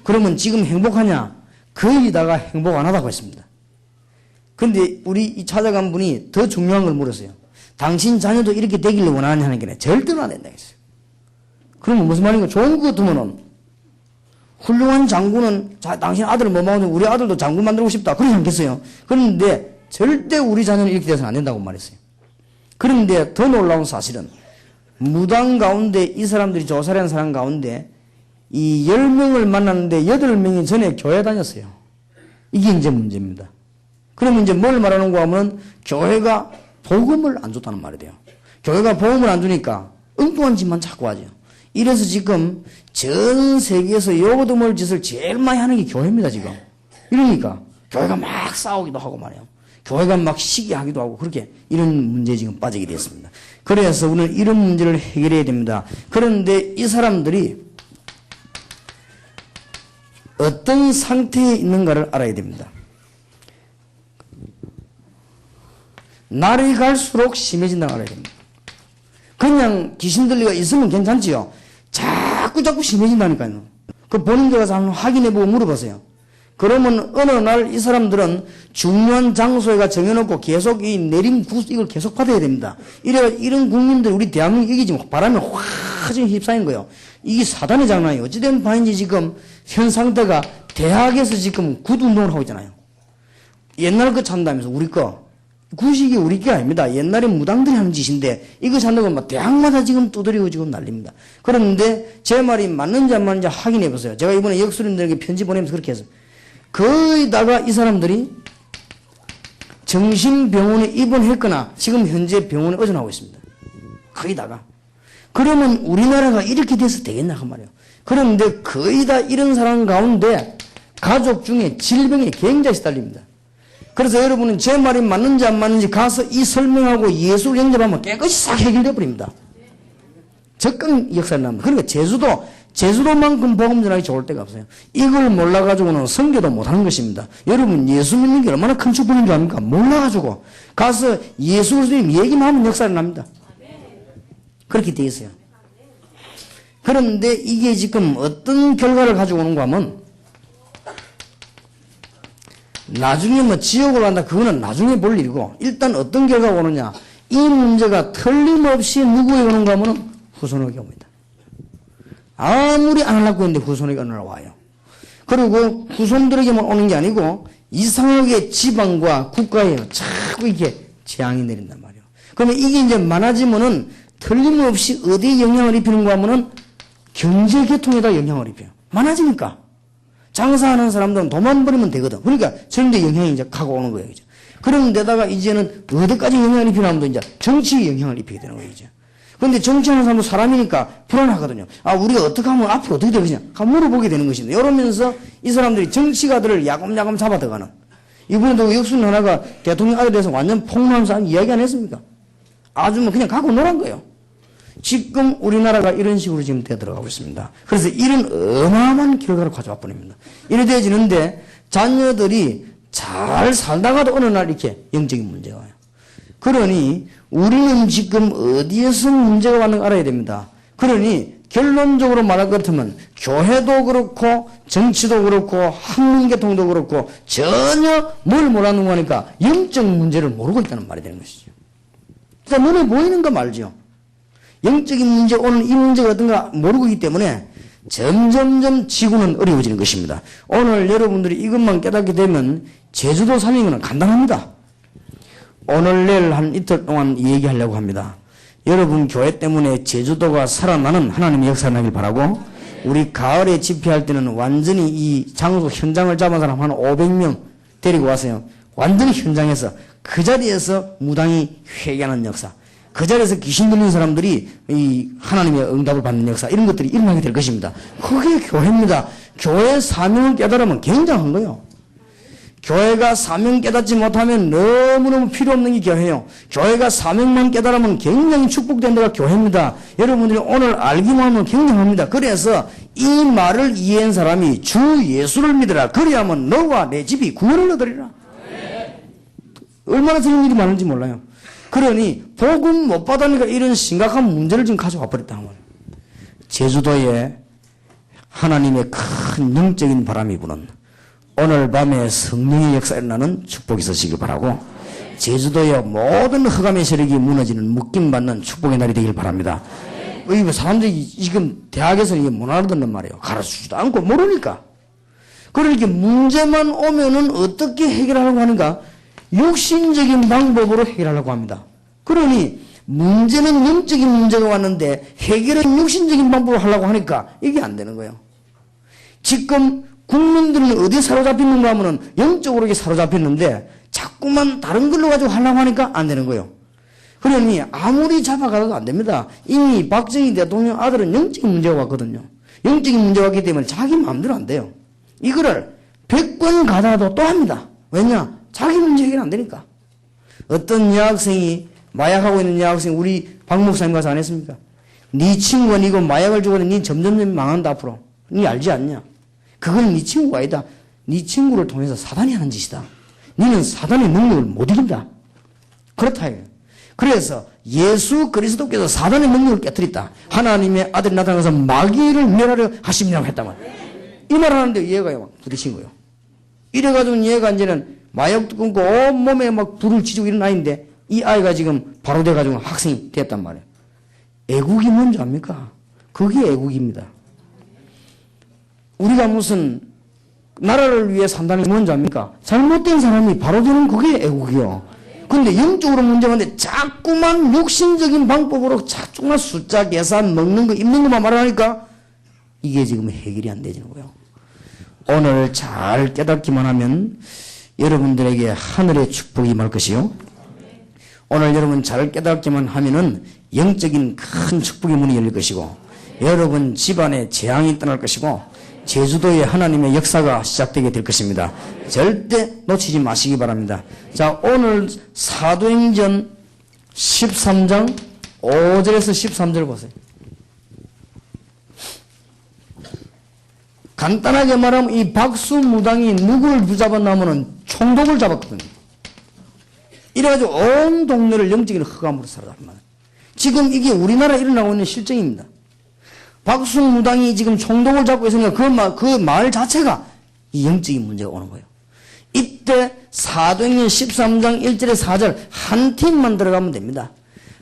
그러면 지금 행복하냐? 거의 다가 행복 안 하다고 했습니다. 근데 우리 이 찾아간 분이 더 중요한 걸 물었어요. 당신 자녀도 이렇게 되기를 원하느냐는 게 절대로 안 된다 했어요. 그러면 무슨 말인가? 좋은 것 같으면은 훌륭한 장군은 당신 아들을 뭐 만들고 우리 아들도 장군 만들고 싶다. 그러지 않겠어요? 그런데 절대 우리 자녀는 이렇게 돼서는 안 된다고 말했어요. 그런데 더 놀라운 사실은 무당 가운데 이 사람들이 조사를 한 사람 가운데 이 10명을 만났는데 8명이 전에 교회 다녔어요. 이게 이제 문제입니다. 그러면 이제 뭘 말하는가 하면 교회가 복음을 안 줬다는 말이 돼요. 교회가 복음을 안 주니까 엉뚱한 짓만 자꾸 하죠. 이래서 지금 전 세계에서 요거드물 짓을 제일 많이 하는 게 교회입니다, 지금. 이러니까 교회가 막 싸우기도 하고 말이에요. 교회가 막 시기하기도 하고 그렇게 이런 문제에 지금 빠지게 됐습니다. 그래서 우리는 이런 문제를 해결해야 됩니다. 그런데 이 사람들이 어떤 상태에 있는가를 알아야 됩니다. 날이 갈수록 심해진다고 알아야 됩니다. 그냥 귀신 들리가 있으면 괜찮지요. 자꾸 심해진다니까요. 그 본인 데 가서 한번 확인해보고 물어보세요. 그러면 어느 날 이 사람들은 중요한 장소에가 정해놓고 계속 이 내림 구스 이걸 계속 받아야 됩니다. 이런 국민들 우리 대한민국 이게 지금 바람에 확 지금 휩싸인 거예요. 이게 사단의 장난이에요. 어찌된 바인지 지금 현 상태가 대학에서 지금 굿 운동을 하고 있잖아요. 옛날 거 찬다면서 우리 거. 구식이 우리 게 아닙니다. 옛날에 무당들이 하는 짓인데 이거 찬다고 막 대학마다 지금 두드리고 지금 난립니다. 그런데 제 말이 맞는지 안 맞는지 확인해 보세요. 제가 이번에 역술인들에게 편지 보내면서 그렇게 해서 거의다가 이 사람들이 정신병원에 입원했거나 지금 현재 병원에 의존하고 있습니다. 거의다가. 그러면 우리나라가 이렇게 돼서 되겠나 그 말이에요. 그런데 거의 다 이런 사람 가운데 가족 중에 질병이 굉장히 시달립니다. 그래서 여러분은 제 말이 맞는지 안 맞는지 가서 이 설명하고 예수를 영접하면 깨끗이 싹 해결돼 버립니다. 적극 역사를 납니다. 그러니까 제주도만큼 복음 전하기 좋을 때가 없어요. 이걸 몰라가지고는 선교도 못하는 것입니다. 여러분 예수 믿는 게 얼마나 큰 축복인 줄 압니까? 몰라가지고 가서 예수 그리스도님 얘기만 하면 역사를 납니다. 그렇게 돼 있어요. 그런데 이게 지금 어떤 결과를 가지고 오는가 하면 나중에 뭐 지옥으로 간다 그거는 나중에 볼 일이고 일단 어떤 결과가 오느냐 이 문제가 틀림없이 누구에게 오는가 하면 후손에게 옵니다. 아무리 안 하려고 했는데 후손에게 와요. 그리고 후손들에게만 오는 게 아니고 이상하게 지방과 국가에 자꾸 이렇게 재앙이 내린단 말이에요. 그러면 이게 이제 많아지면은 틀림없이 어디에 영향을 입히는가 하면은 경제계통에다 영향을 입혀요. 많아지니까. 장사하는 사람들은 돈만 벌이면 되거든. 그러니까 저런데 영향이 이제 가고 오는 거예요. 이제. 그런데다가 이제는 어디까지 영향을 입히냐면 이제 정치에 영향을 입히게 되는 거예요. 이제. 그런데 정치하는 사람도 사람이니까 불안하거든요. 아, 우리가 어떻게 하면 앞으로 어떻게 되겠냐. 물어보게 되는 것입니다. 이러면서 이 사람들이 정치가들을 야금야금 잡아 들어가는. 이번에도 역순 하나가 대통령 아들에서 완전 폭로하면서 이야기 안 했습니까? 아주 뭐 그냥 가고 놀란 거예요. 지금 우리나라가 이런 식으로 지금 되어들어가고 있습니다. 그래서 이런 어마어마한 결과를 가져와 버립니다. 이래 되어지는데 자녀들이 잘 살다가도 어느 날 이렇게 영적인 문제가 와요. 그러니 우리는 지금 어디에서 문제가 왔는가 알아야 됩니다. 그러니 결론적으로 말할 것 같으면 교회도 그렇고 정치도 그렇고 학문계통도 그렇고 전혀 뭘 몰랐는가 하니까 영적 문제를 모르고 있다는 말이 되는 것이죠. 그러니까 눈에 보이는 거 말죠. 영적인 문제, 오늘 이 문제가 어떤가 모르고 있기 때문에 점점점 지구는 어려워지는 것입니다. 오늘 여러분들이 이것만 깨닫게 되면 제주도 살리는 건 간단합니다. 오늘 내일 한 이틀 동안 얘기하려고 합니다. 여러분 교회 때문에 제주도가 살아나는 하나님의 역사를 나길 바라고 우리 가을에 집회할 때는 완전히 이 장소 현장을 잡은 사람 한 500명 데리고 왔어요. 완전히 현장에서 그 자리에서 무당이 회개하는 역사 그 자리에서 귀신 들린 사람들이 이 하나님의 응답을 받는 역사 이런 것들이 일어나게 될 것입니다. 그게 교회입니다. 교회의 사명을 깨달으면 굉장한 거예요. 교회가 사명 깨닫지 못하면 너무너무 필요 없는 게 교회예요. 교회가 사명만 깨달으면 굉장히 축복된 데가 교회입니다. 여러분들이 오늘 알기만 하면 굉장합니다. 그래서 이 말을 이해한 사람이 주 예수를 믿으라. 그리하면 너와 내 집이 구원을 얻으리라. 얼마나 저런 일이 많은지 몰라요. 그러니 복음 못 받으니까 이런 심각한 문제를 지금 가져와 버렸다는 거예요. 제주도에 하나님의 큰 영적인 바람이 부는 오늘 밤에 성령의 역사에 일어나는 축복이 있으시길 바라고 제주도의 모든 흑암의 세력이 무너지는 묶임받는 축복의 날이 되길 바랍니다. 왜 사람들이 지금 대학에서는 이게 못 알아듣는 말이에요. 가르치지도 않고 모르니까. 그러니까 문제만 오면은 어떻게 해결하려고 하는가? 육신적인 방법으로 해결하려고 합니다. 그러니 문제는 영적인 문제가 왔는데 해결은 육신적인 방법으로 하려고 하니까 이게 안 되는 거예요. 지금 국민들은 어디에 사로잡혔는가 하면은 영적으로 이게 사로잡혔는데 자꾸만 다른 걸로 가지고 하려고 하니까 안 되는 거예요. 그러니 아무리 잡아가도 안 됩니다. 이미 박정희 대통령 아들은 영적인 문제가 왔거든요. 영적인 문제가 왔기 때문에 자기 마음대로 안 돼요. 이거를 100번 가다도 또 합니다. 왜냐? 자기 문제 해결 안 되니까. 어떤 여학생이 마약하고 있는 여학생이 우리 박 목사님 가서 안 했습니까? 네 친구가 이거 마약을 주고는 네 점점 망한다 앞으로. 네 알지 않냐? 그건 네 친구가 아니다. 네 친구를 통해서 사단이 하는 짓이다. 너는 사단의 능력을 못 이긴다. 그렇다 이거예요. 그래서 예수 그리스도께서 사단의 능력을 깨뜨렸다. 하나님의 아들이 나타나서 마귀를 멸하려 하심이라고 했단 말이에요. 이 말 하는데 얘가 막 부딪힌 거예요. 이래가지고 얘가 이제는 마약도 끊고 온몸에 막 불을 지지고 이런 아이인데 이 아이가 지금 바로 돼가지고 학생이 됐단 말이에요. 애국이 뭔지 압니까? 그게 애국입니다. 우리가 무슨 나라를 위해 산다는 게 뭔지 압니까? 잘못된 사람이 바로 되는 그게 애국이요. 근데 영적으로 문제가 있는데 자꾸만 육신적인 방법으로 자꾸만 숫자 계산 먹는 거 입는 것만 말하니까 이게 지금 해결이 안 되지는 거예요. 오늘 잘 깨닫기만 하면 여러분들에게 하늘의 축복이 임할 것이요. 오늘 여러분 잘 깨닫기만 하면은 영적인 큰 축복의 문이 열릴 것이고 여러분 집안에 재앙이 떠날 것이고 제주도에 하나님의 역사가 시작되게 될 것입니다. 절대 놓치지 마시기 바랍니다. 자, 오늘 사도행전 13장 5절에서 13절 보세요. 간단하게 말하면 이 박수무당이 누구를 붙잡았냐면은 총독을 잡았거든요. 이래가지고 온 동네를 영적인 흑암으로 사로잡힌 거예요. 지금 이게 우리나라에 일어나고 있는 실정입니다. 박수무당이 지금 총독을 잡고 있으니까 그 마을 자체가 이 영적인 문제가 오는 거예요. 이때 사도행전 13장 1절에 4절 한 팀만 들어가면 됩니다.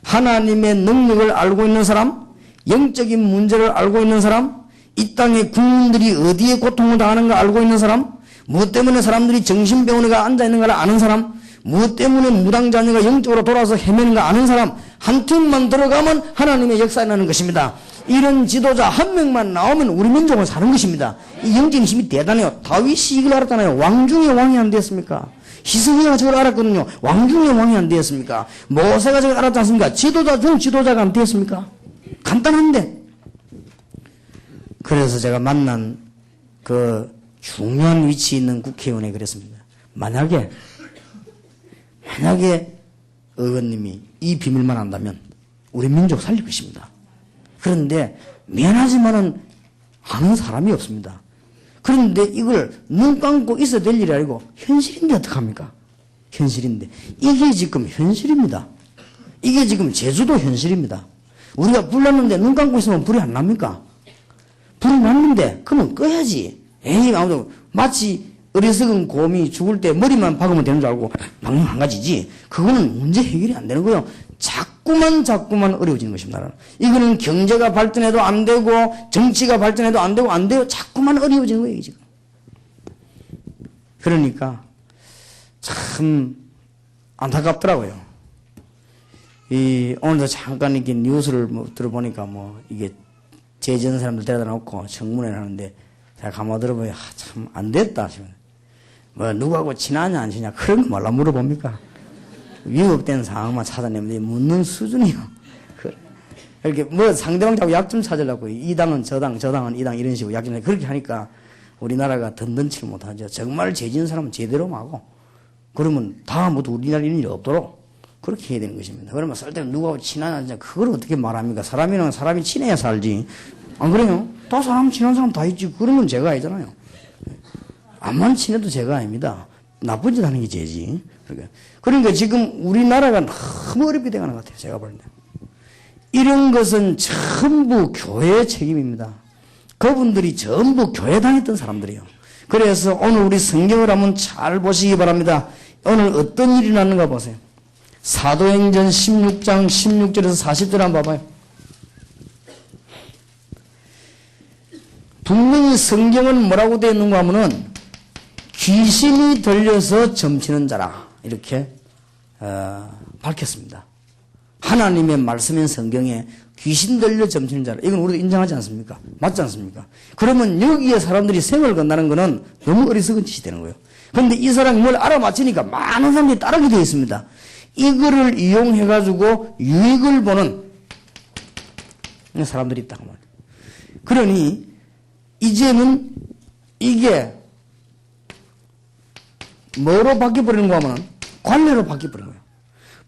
하나님의 능력을 알고 있는 사람, 영적인 문제를 알고 있는 사람, 이 땅의 국민들이 어디에 고통을 당하는가 알고 있는 사람, 무엇 때문에 사람들이 정신병원에 앉아있는가를 아는 사람, 무엇 때문에 무당자녀가 영적으로 돌아서 헤매는가 아는 사람 한 팀만 들어가면 하나님의 역사가 나는 것입니다. 이런 지도자 한 명만 나오면 우리 민족은 사는 것입니다. 이 영적인 힘이 대단해요. 다윗이 이걸 알았잖아요. 왕 중에 왕이 안 되었습니까? 히스기야가 저걸 알았거든요. 왕 중에 왕이 안 되었습니까? 모세가 저걸 알았지 않습니까? 지도자 중 지도자가 안 되었습니까? 간단한데. 그래서 제가 만난 그 중요한 위치에 있는 국회의원이 그랬습니다. 만약에 의원님이 이 비밀만 한다면 우리 민족 살릴 것입니다. 그런데 미안하지만은 아는 사람이 없습니다. 그런데 이걸 눈 감고 있어야 될 일이 아니고 현실인데 어떡합니까? 현실인데. 이게 지금 현실입니다. 이게 지금 제주도 현실입니다. 우리가 불 났는데 눈 감고 있으면 불이 안 납니까? 불이 났는데 그러면 꺼야지. 에이 아무도 마치 어리석은 곰이 죽을 때 머리만 박으면 되는 줄 알고 박는 한 가지지. 그거는 문제 해결이 안 되는 거예요. 자꾸만 어려워지는 것입니다. 이거는 경제가 발전해도 안 되고 정치가 발전해도 안 되고 안 돼요. 자꾸만 어려워지는 거예요 지금. 그러니까 참 안타깝더라고요. 오늘도 잠깐 이렇게 뉴스를 들어보니까 이게 제지하는 사람들 데려다 놓고 청문회를 하는데 제가 가만 들어보니 참 안 됐다 싶어요. 누구하고 친하냐 안 친하냐 그런 거 말라 물어봅니까? 위협된 상황만 찾아내면 묻는 수준이요. 이렇게 상대방 자꾸 약점 찾으려고 이 당은 저 당은 이 당 이런 식으로 약점 그렇게 하니까 우리나라가 든든치를 못하죠. 정말 죄지은 사람은 제대로 하고 그러면 다음부터 우리나라 이런 일이 없도록 그렇게 해야 되는 것입니다. 그러면 쓸데없이 누구하고 친하냐 그걸 어떻게 말합니까? 사람이랑 사람이 친해야 살지. 안 그래요? 다 사람 친한 사람 다 있지. 그런 건 죄가 아니잖아요. 암만 친해도 죄가 아닙니다. 나쁜 짓 하는 게 죄지. 그러니까 지금 우리나라가 너무 어렵게 돼가는 것 같아요. 제가 볼 때. 이런 것은 전부 교회의 책임입니다. 그분들이 전부 교회 다녔던 사람들이에요. 그래서 오늘 우리 성경을 한번 잘 보시기 바랍니다. 오늘 어떤 일이 났는가 보세요. 사도행전 16장 16절에서 40절 한번 봐봐요. 분명히 성경은 뭐라고 되어 있는가 하면은 귀신이 들려서 점치는 자라 이렇게 밝혔습니다. 하나님의 말씀인 성경에 귀신 들려 점치는 자라 이건 우리도 인정하지 않습니까? 맞지 않습니까? 그러면 여기에 사람들이 생을 건다는 것은 너무 어리석은 짓이 되는 거예요. 그런데 이 사람이 뭘 알아맞히니까 많은 사람들이 따르게 되어 있습니다. 이거를 이용해가지고 유익을 보는 사람들이 있다고 말이에요. 그러니 이제는 이게 뭐로 바뀌어버리는가 하면 관례로 바뀌어버린 거예요.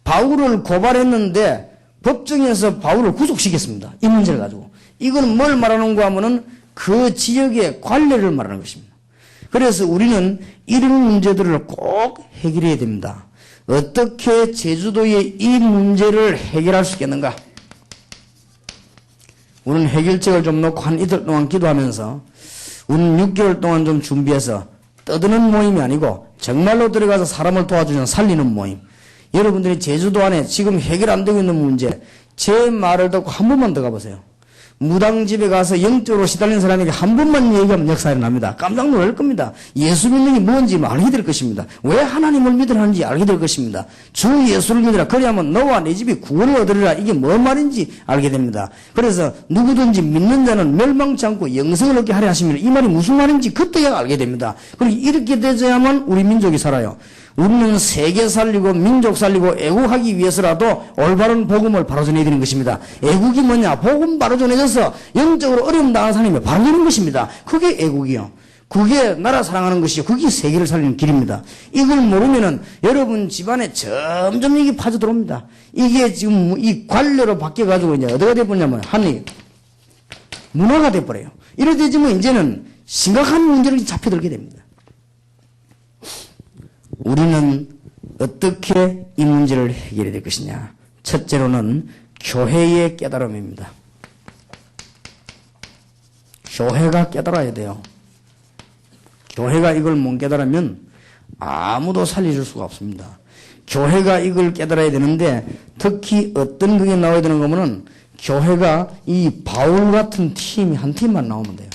바울을 고발했는데 법정에서 바울을 구속시켰습니다. 이 문제를 가지고. 이건 뭘 말하는가 하면은 그 지역의 관례를 말하는 것입니다. 그래서 우리는 이런 문제들을 꼭 해결해야 됩니다. 어떻게 제주도의 이 문제를 해결할 수 있겠는가? 우리는 해결책을 좀 놓고 한 이틀 동안 기도하면서 우리는 6개월 동안 좀 준비해서 떠드는 모임이 아니고 정말로 들어가서 사람을 도와주는 살리는 모임. 여러분들이 제주도 안에 지금 해결 안 되고 있는 문제 제 말을 듣고 한 번만 더 가보세요. 무당집에 가서 영적으로 시달린 사람에게 한 번만 얘기하면 역사 일어납니다. 깜짝 놀랄 겁니다. 예수 믿는 게 뭔지 알게 될 것입니다. 왜 하나님을 믿으라는지 알게 될 것입니다. 주 예수를 믿으라. 그래야만 너와 내 집이 구원을 얻으리라. 이게 뭔 말인지 알게 됩니다. 그래서 누구든지 믿는 자는 멸망치 않고 영생을 얻게 하려 하십니다. 이 말이 무슨 말인지 그때야 알게 됩니다. 그리고 이렇게 되져야만 우리 민족이 살아요. 우리는 세계 살리고 민족 살리고 애국하기 위해서라도 올바른 복음을 바로 전해야 되는 것입니다. 애국이 뭐냐? 복음 바로 전해져서 영적으로 어려움 당한 사람이 바로 되는 것입니다. 그게 애국이요. 그게 나라 사랑하는 것이요. 그게 세계를 살리는 길입니다. 이걸 모르면은 여러분 집안에 점점 이게 파져 들어옵니다. 이게 지금 이 관례로 바뀌어가지고 이제 어디가 돼버냐면 하나님 문화가 돼버려요. 이래 되지면 이제는 심각한 문제로 잡혀들게 됩니다. 우리는 어떻게 이 문제를 해결해야 될 것이냐. 첫째로는 교회의 깨달음입니다. 교회가 깨달아야 돼요. 교회가 이걸 못 깨달으면 아무도 살려줄 수가 없습니다. 교회가 이걸 깨달아야 되는데 특히 어떤 그게 나와야 되는 거면은 교회가 이 바울 같은 팀이 한 팀만 나오면 돼요.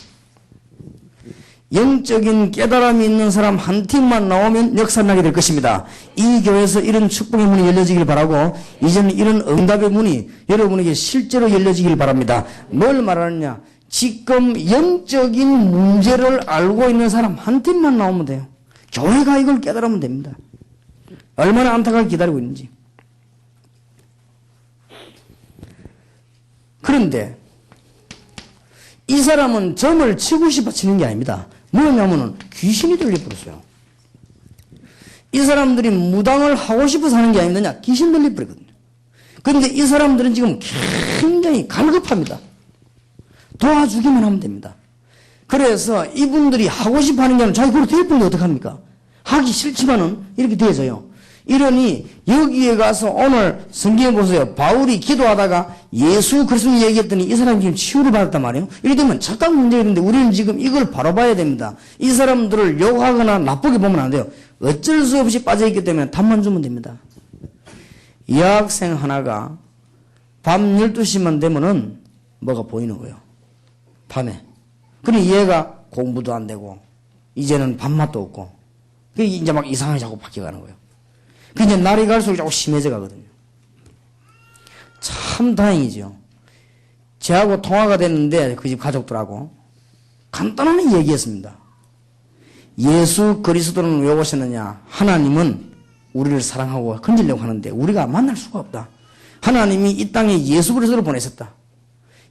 영적인 깨달음이 있는 사람 한 팀만 나오면 역사나게 될 것입니다. 이 교회에서 이런 축복의 문이 열려지길 바라고 이제는 이런 응답의 문이 여러분에게 실제로 열려지길 바랍니다. 뭘 말하느냐? 지금 영적인 문제를 알고 있는 사람 한 팀만 나오면 돼요. 교회가 이걸 깨달으면 됩니다. 얼마나 안타깝게 기다리고 있는지. 그런데 이 사람은 점을 치고 싶어 치는 게 아닙니다. 뭐냐면은 귀신이 들려버렸어요. 이 사람들이 무당을 하고 싶어서 하는 게 아니냐? 귀신 들려버리거든요. 그런데 이 사람들은 지금 굉장히 갈급합니다. 도와주기만 하면 됩니다. 그래서 이분들이 하고 싶어 하는 게 아니라 자기 그걸 대입하는데 어떡합니까? 하기 싫지만은 이렇게 되어져요. 이러니 여기에 가서 오늘 성경에 보세요. 바울이 기도하다가 예수 그리스도 얘기했더니 이 사람이 지금 치유를 받았단 말이에요. 이래 되면 착각 문제가 있는데 우리는 지금 이걸 바로 봐야 됩니다. 이 사람들을 욕하거나 나쁘게 보면 안 돼요. 어쩔 수 없이 빠져있기 때문에 답만 주면 됩니다. 여학생 하나가 밤 12시만 되면은 뭐가 보이는 거예요. 밤에. 그러니 얘가 공부도 안 되고 이제는 밥맛도 없고 이제 막 이상하게 자꾸 바뀌어가는 거예요. 그게 날이 갈수록 자꾸 심해져 가거든요. 참 다행이죠. 저하고 통화가 됐는데 그 집 가족들하고 간단한 얘기했습니다. 예수 그리스도는 왜 오셨느냐? 하나님은 우리를 사랑하고 건지려고 하는데 우리가 만날 수가 없다. 하나님이 이 땅에 예수 그리스도를 보내셨다.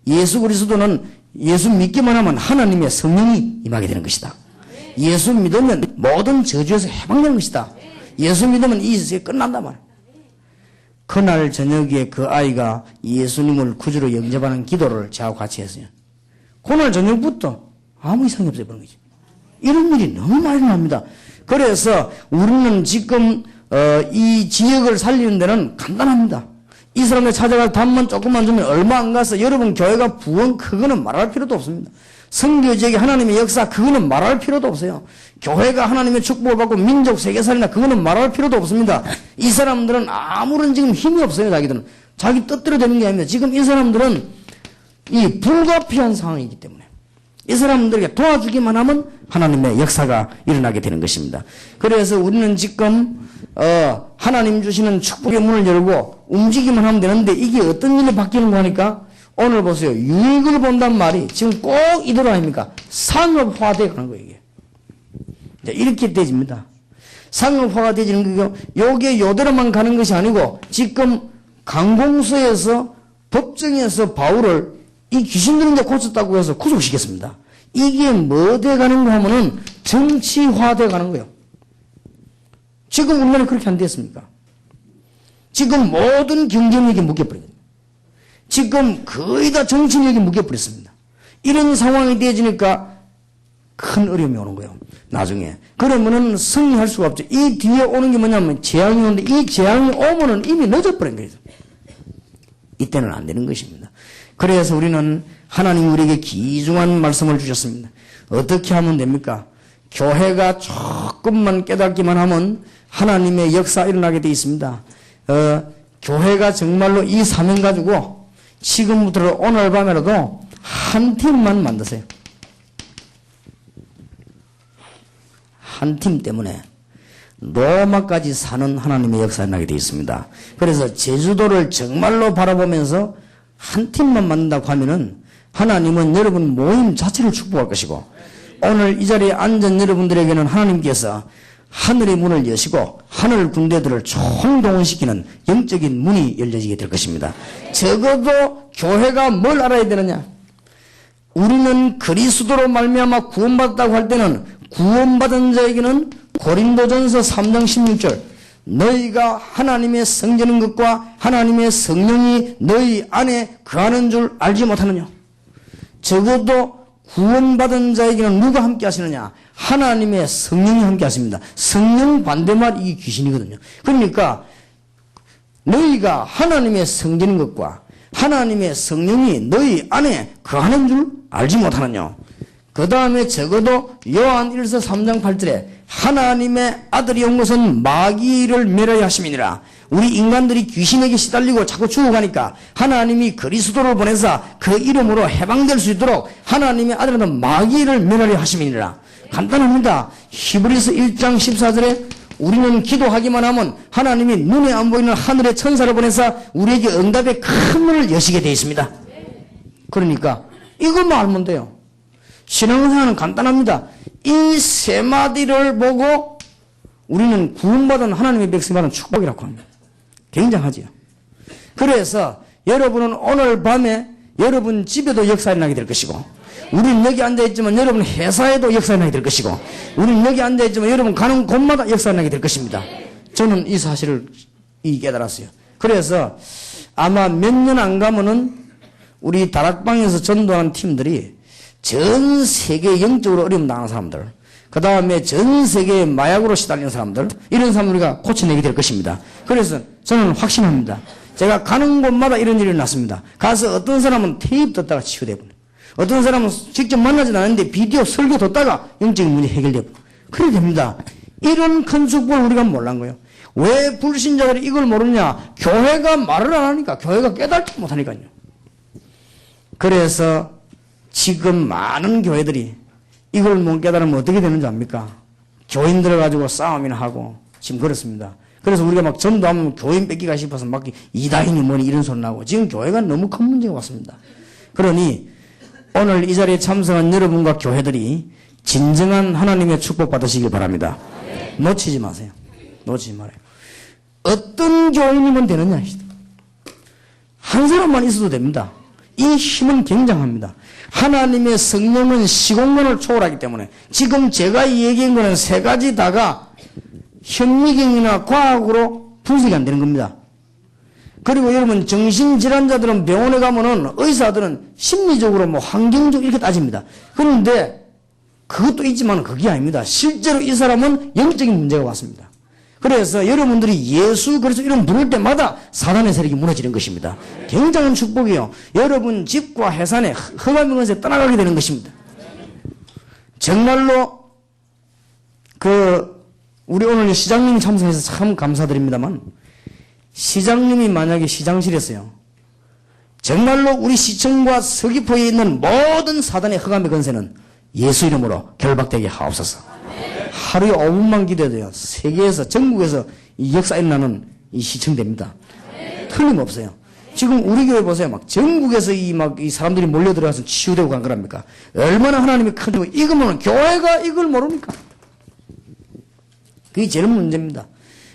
예수 그리스도는 예수 믿기만 하면 하나님의 성령이 임하게 되는 것이다. 예수 믿으면 모든 저주에서 해방되는 것이다. 예수 믿으면 이 세상이 끝난단 말이에요. 그날 저녁에 그 아이가 예수님을 구주로 영접하는 기도를 저하고 같이 했어요. 그날 저녁부터 아무 이상이 없어버린 거죠. 이런 일이 너무 많이 납니다. 그래서 우리는 지금 이 지역을 살리는 데는 간단합니다. 이 사람들 찾아갈 답만 조금만 주면 얼마 안 가서 여러분 교회가 부흥 그거는 말할 필요도 없습니다. 선교지역의 하나님의 역사, 그거는 말할 필요도 없어요. 교회가 하나님의 축복을 받고 민족 세계살이나 그거는 말할 필요도 없습니다. 이 사람들은 아무런 지금 힘이 없어요. 자기들은. 자기 뜻대로 되는 게 아닙니다. 지금 이 사람들은 이 불가피한 상황이기 때문에 이 사람들에게 도와주기만 하면 하나님의 역사가 일어나게 되는 것입니다. 그래서 우리는 지금 하나님 주시는 축복의 문을 열고 움직이기만 하면 되는데 이게 어떤 일이 바뀌는 거 하니까 오늘 보세요. 유익을 본단 말이 지금 꼭 이대로 아닙니까? 상업화되어 가는 거예요. 이게. 이렇게 되집니다. 상업화가 되지는 거고 요게 요대로만 가는 것이 아니고 지금 강공서에서 법정에서 바울을 이 귀신들이 이제 고쳤다고 해서 구속시켰습니다. 이게 뭐 돼 가는 거 하면은 정치화돼 가는 거예요. 지금 우리나라는 그렇게 안 됐습니까? 지금 모든 경쟁력이 묶여버리거든요. 지금 거의 다 정치력이 묶여버렸습니다. 이런 상황이 되어지니까 큰 어려움이 오는 거예요. 나중에. 그러면은 승리할 수가 없죠. 이 뒤에 오는 게 뭐냐면 재앙이 오는데 이 재앙이 오면은 이미 늦어버린 거예요. 이때는 안 되는 것입니다. 그래서 우리는 하나님 우리에게 귀중한 말씀을 주셨습니다. 어떻게 하면 됩니까? 교회가 조금만 깨닫기만 하면 하나님의 역사 일어나게 되어 있습니다. 교회가 정말로 이 사명 가지고 지금부터 오늘 밤에라도 한 팀만 만드세요. 한 팀 때문에 로마까지 사는 하나님의 역사가 나게 되어 있습니다. 그래서 제주도를 정말로 바라보면서 한 팀만 만든다고 하면은 하나님은 여러분 모임 자체를 축복할 것이고 오늘 이 자리에 앉은 여러분들에게는 하나님께서 하늘의 문을 여시고 하늘 군대들을 총동원시키는 영적인 문이 열려지게 될 것입니다. 적어도 교회가 뭘 알아야 되느냐? 우리는 그리스도로 말미암아 구원받았다고 할 때는 구원받은 자에게는 고린도전서 3장 16절 너희가 하나님의 성전인 것과 하나님의 성령이 너희 안에 거하는 줄 알지 못하느냐? 적어도 구원받은 자에게는 누가 함께 하시느냐? 하나님의 성령이 함께 하십니다. 성령 반대말 이게 귀신이거든요. 그러니까 너희가 하나님의 성전인 것과 하나님의 성령이 너희 안에 거하는 줄 알지 못하느냐? 그 다음에 적어도 요한 1서 3장 8절에 하나님의 아들이 온 것은 마귀를 멸하여 하심이니라. 우리 인간들이 귀신에게 시달리고 자꾸 죽어가니까 하나님이 그리스도를 보내서 그 이름으로 해방될 수 있도록 하나님의 아들은 마귀를 멸하려 하심이니라. 간단합니다. 히브리서 1장 14절에 우리는 기도하기만 하면 하나님이 눈에 안 보이는 하늘의 천사를 보내서 우리에게 응답의 큰 문을 여시게 되어 있습니다. 그러니까 이것만 알면 돼요. 신앙생활은 간단합니다. 이 세 마디를 보고 우리는 구원받은 하나님의 백성받은 축복이라고 합니다. 굉장하지요. 그래서 여러분은 오늘 밤에 여러분 집에도 역사가 나게 될 것이고 우리는 여기 앉아있지만 여러분 회사에도 역사가 나게 될 것이고 우리는 여기 앉아있지만 여러분 가는 곳마다 역사가 나게 될 것입니다. 저는 이 사실을 깨달았어요. 그래서 아마 몇 년 안 가면은 우리 다락방에서 전도하는 팀들이 전 세계 영적으로 어려움 당하는 사람들, 그 다음에 전 세계에 마약으로 시달리는 사람들, 이런 사람들 우리가 고쳐내게 될 것입니다. 그래서 저는 확신합니다. 제가 가는 곳마다 이런 일이 났습니다. 가서 어떤 사람은 테이프 떴다가 치유되고, 어떤 사람은 직접 만나지도 않았는데 비디오 설교 듣다가 영적인 문제 해결되고, 그래 됩니다. 이런 큰 축복을 우리가 몰란 거예요. 왜 불신자들이 이걸 모르냐? 교회가 말을 안 하니까, 교회가 깨닫지 못하니까요. 그래서 지금 많은 교회들이 이걸 못 깨달으면 어떻게 되는지 압니까? 교인들을 가지고 싸움이나 하고 지금 그렇습니다. 그래서 우리가 막 전도하면 교인 뺏기가 싶어서 막 이다인이 뭐니 이런 소리 나고 지금 교회가 너무 큰 문제가 왔습니다. 그러니 오늘 이 자리에 참석한 여러분과 교회들이 진정한 하나님의 축복 받으시길 바랍니다. 놓치지 마세요. 놓치지 말아요. 어떤 교인이면 되느냐? 한 사람만 있어도 됩니다. 이 힘은 굉장합니다. 하나님의 성령은 시공간을 초월하기 때문에 지금 제가 얘기한 거는 세 가지 다가 현미경이나 과학으로 분석이 안 되는 겁니다. 그리고 여러분 정신질환자들은 병원에 가면은 의사들은 심리적으로 뭐 환경적 이렇게 따집니다. 그런데 그것도 있지만 그게 아닙니다. 실제로 이 사람은 영적인 문제가 왔습니다. 그래서 여러분들이 예수 그리스도 이름 부를 때마다 사단의 세력이 무너지는 것입니다. 굉장한 축복이요. 여러분 집과 해산에 흑암의 것에 떠나가게 되는 것입니다. 정말로 우리 오늘 시장님이 참석해서 참 감사드립니다만, 시장님이 만약에 시장실에서요, 정말로 우리 시청과 서귀포에 있는 모든 사단의 흑암의 권세는 예수 이름으로 결박되게 하옵소서. 하루에 5분만 기도해도요, 세계에서, 전국에서 이 역사 일어나는 이 시청됩니다. 틀림없어요. 지금 우리 교회 보세요. 막 전국에서 이 사람들이 몰려들어가서 치유되고 간 거랍니까? 얼마나 하나님이 큰 줄, 이거 모르는, 교회가 이걸 모릅니까? 그게 제일 문제입니다.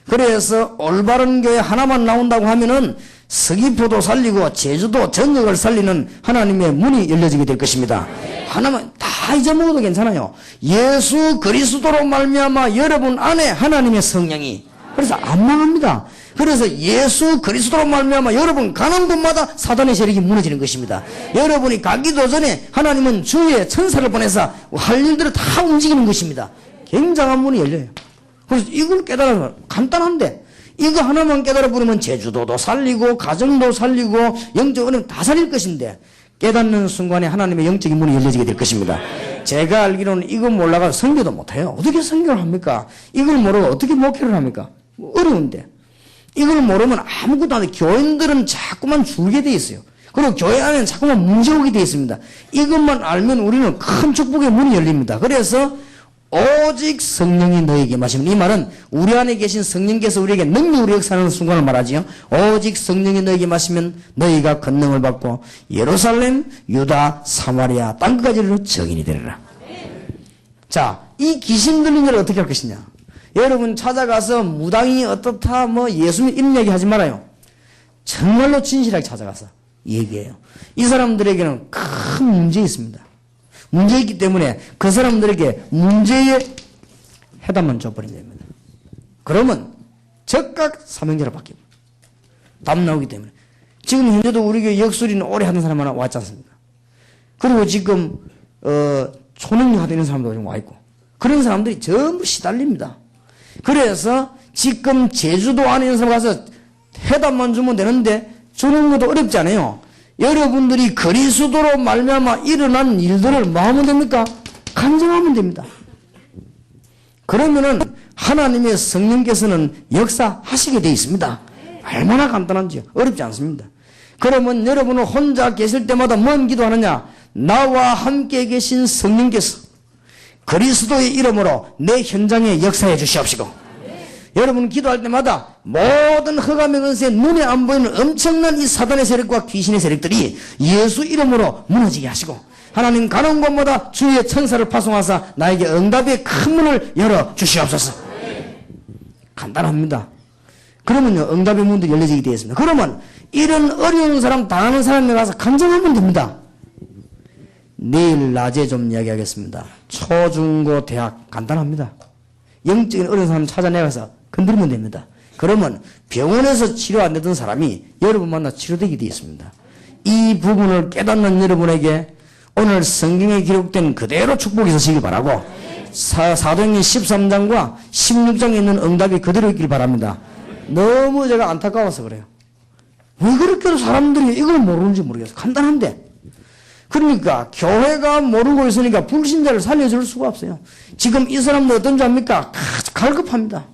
그래서 올바른 교회 하나만 나온다고 하면은 서귀포도 살리고 제주도 전역을 살리는 하나님의 문이 열려지게 될 것입니다. 하나만 다 잊어먹어도 괜찮아요. 예수 그리스도로 말미암아 여러분 안에 하나님의 성령이, 그래서 안 망합니다. 그래서 예수 그리스도로 말미암아 여러분 가는 곳마다 사단의 세력이 무너지는 것입니다. 여러분이 가기도 전에 하나님은 주의 천사를 보내서 할 일들을 다 움직이는 것입니다. 굉장한 문이 열려요. 그래서 이걸 깨달아서 간단한데, 이거 하나만 깨달아 버리면 제주도도 살리고 가정도 살리고 영적 은혜 다 살릴 것인데, 깨닫는 순간에 하나님의 영적인 문이 열려지게 될 것입니다. 제가 알기로는 이거 몰라가 선교도 못해요. 어떻게 선교를 합니까? 이걸 모르고 어떻게 목회를 합니까? 어려운데. 이걸 모르면 아무것도 안 돼. 교인들은 자꾸만 줄게 돼 있어요. 그리고 교회 안에는 자꾸만 문제 오게 돼 있습니다. 이것만 알면 우리는 큰 축복의 문이 열립니다. 그래서 오직 성령이 너에게 마시면, 이 말은 우리 안에 계신 성령께서 우리에게 능력으로 역사하는 순간을 말하지요. 오직 성령이 너에게 마시면 너희가 권능을 받고 예루살렘, 유다, 사마리아 땅끝까지로 증인이 되리라. 자, 이 귀신 들린 자를 어떻게 할 것이냐? 여러분 찾아가서 무당이 어떻다 예수님 이런 얘기 하지 말아요. 정말로 진실하게 찾아가서 얘기해요. 이 사람들에게는 큰 문제 있습니다. 문제 있기 때문에 그 사람들에게 문제의 해답만 줘버리면 됩니다. 그러면 즉각 사명자로 바뀝니다. 답 나오기 때문에. 지금 현재도 우리 교회 역술이는 오래 하는 사람 하나 왔지 않습니까? 그리고 지금 초능력 하던 사람도 좀 와 있고, 그런 사람들이 전부 시달립니다. 그래서 지금 제주도 안에 있는 사람 가서 해답만 주면 되는데 주는 것도 어렵지 않아요. 여러분들이 그리스도로 말미암아 일어난 일들을 뭐 하면 됩니까? 간증하면 됩니다. 그러면은 하나님의 성령께서는 역사하시게 되어 있습니다. 얼마나 간단한지요. 어렵지 않습니다. 그러면 여러분은 혼자 계실 때마다 뭔 기도하느냐? 나와 함께 계신 성령께서 그리스도의 이름으로 내 현장에 역사해 주시옵시고, 여러분 기도할 때마다 모든 흑암의 권세, 눈에 안 보이는 엄청난 이 사단의 세력과 귀신의 세력들이 예수 이름으로 무너지게 하시고, 하나님 가는 곳마다 주의 천사를 파송하사 나에게 응답의 큰 문을 열어 주시옵소서. 간단합니다. 그러면요, 응답의 문도 열려지게 되어 있습니다. 그러면 이런 어려운 사람, 당하는 사람에 가서 간증하면 됩니다. 내일 낮에 좀 이야기하겠습니다. 초, 중, 고, 대학 간단합니다. 영적인 어려운 사람 찾아내가서 건드리면 됩니다. 그러면 병원에서 치료 안 되던 사람이 여러분 만나 치료되게 되어 있습니다. 이 부분을 깨닫는 여러분에게 오늘 성경에 기록된 그대로 축복이 있으시길 바라고, 사도행전 13장과 16장에 있는 응답이 그대로 있길 바랍니다. 너무 제가 안타까워서 그래요. 왜 그렇게 사람들이 이걸 모르는지 모르겠어요. 간단한데. 그러니까 교회가 모르고 있으니까 불신자를 살려줄 수가 없어요. 지금 이 사람들 어떤지 압니까? 아주 갈급합니다.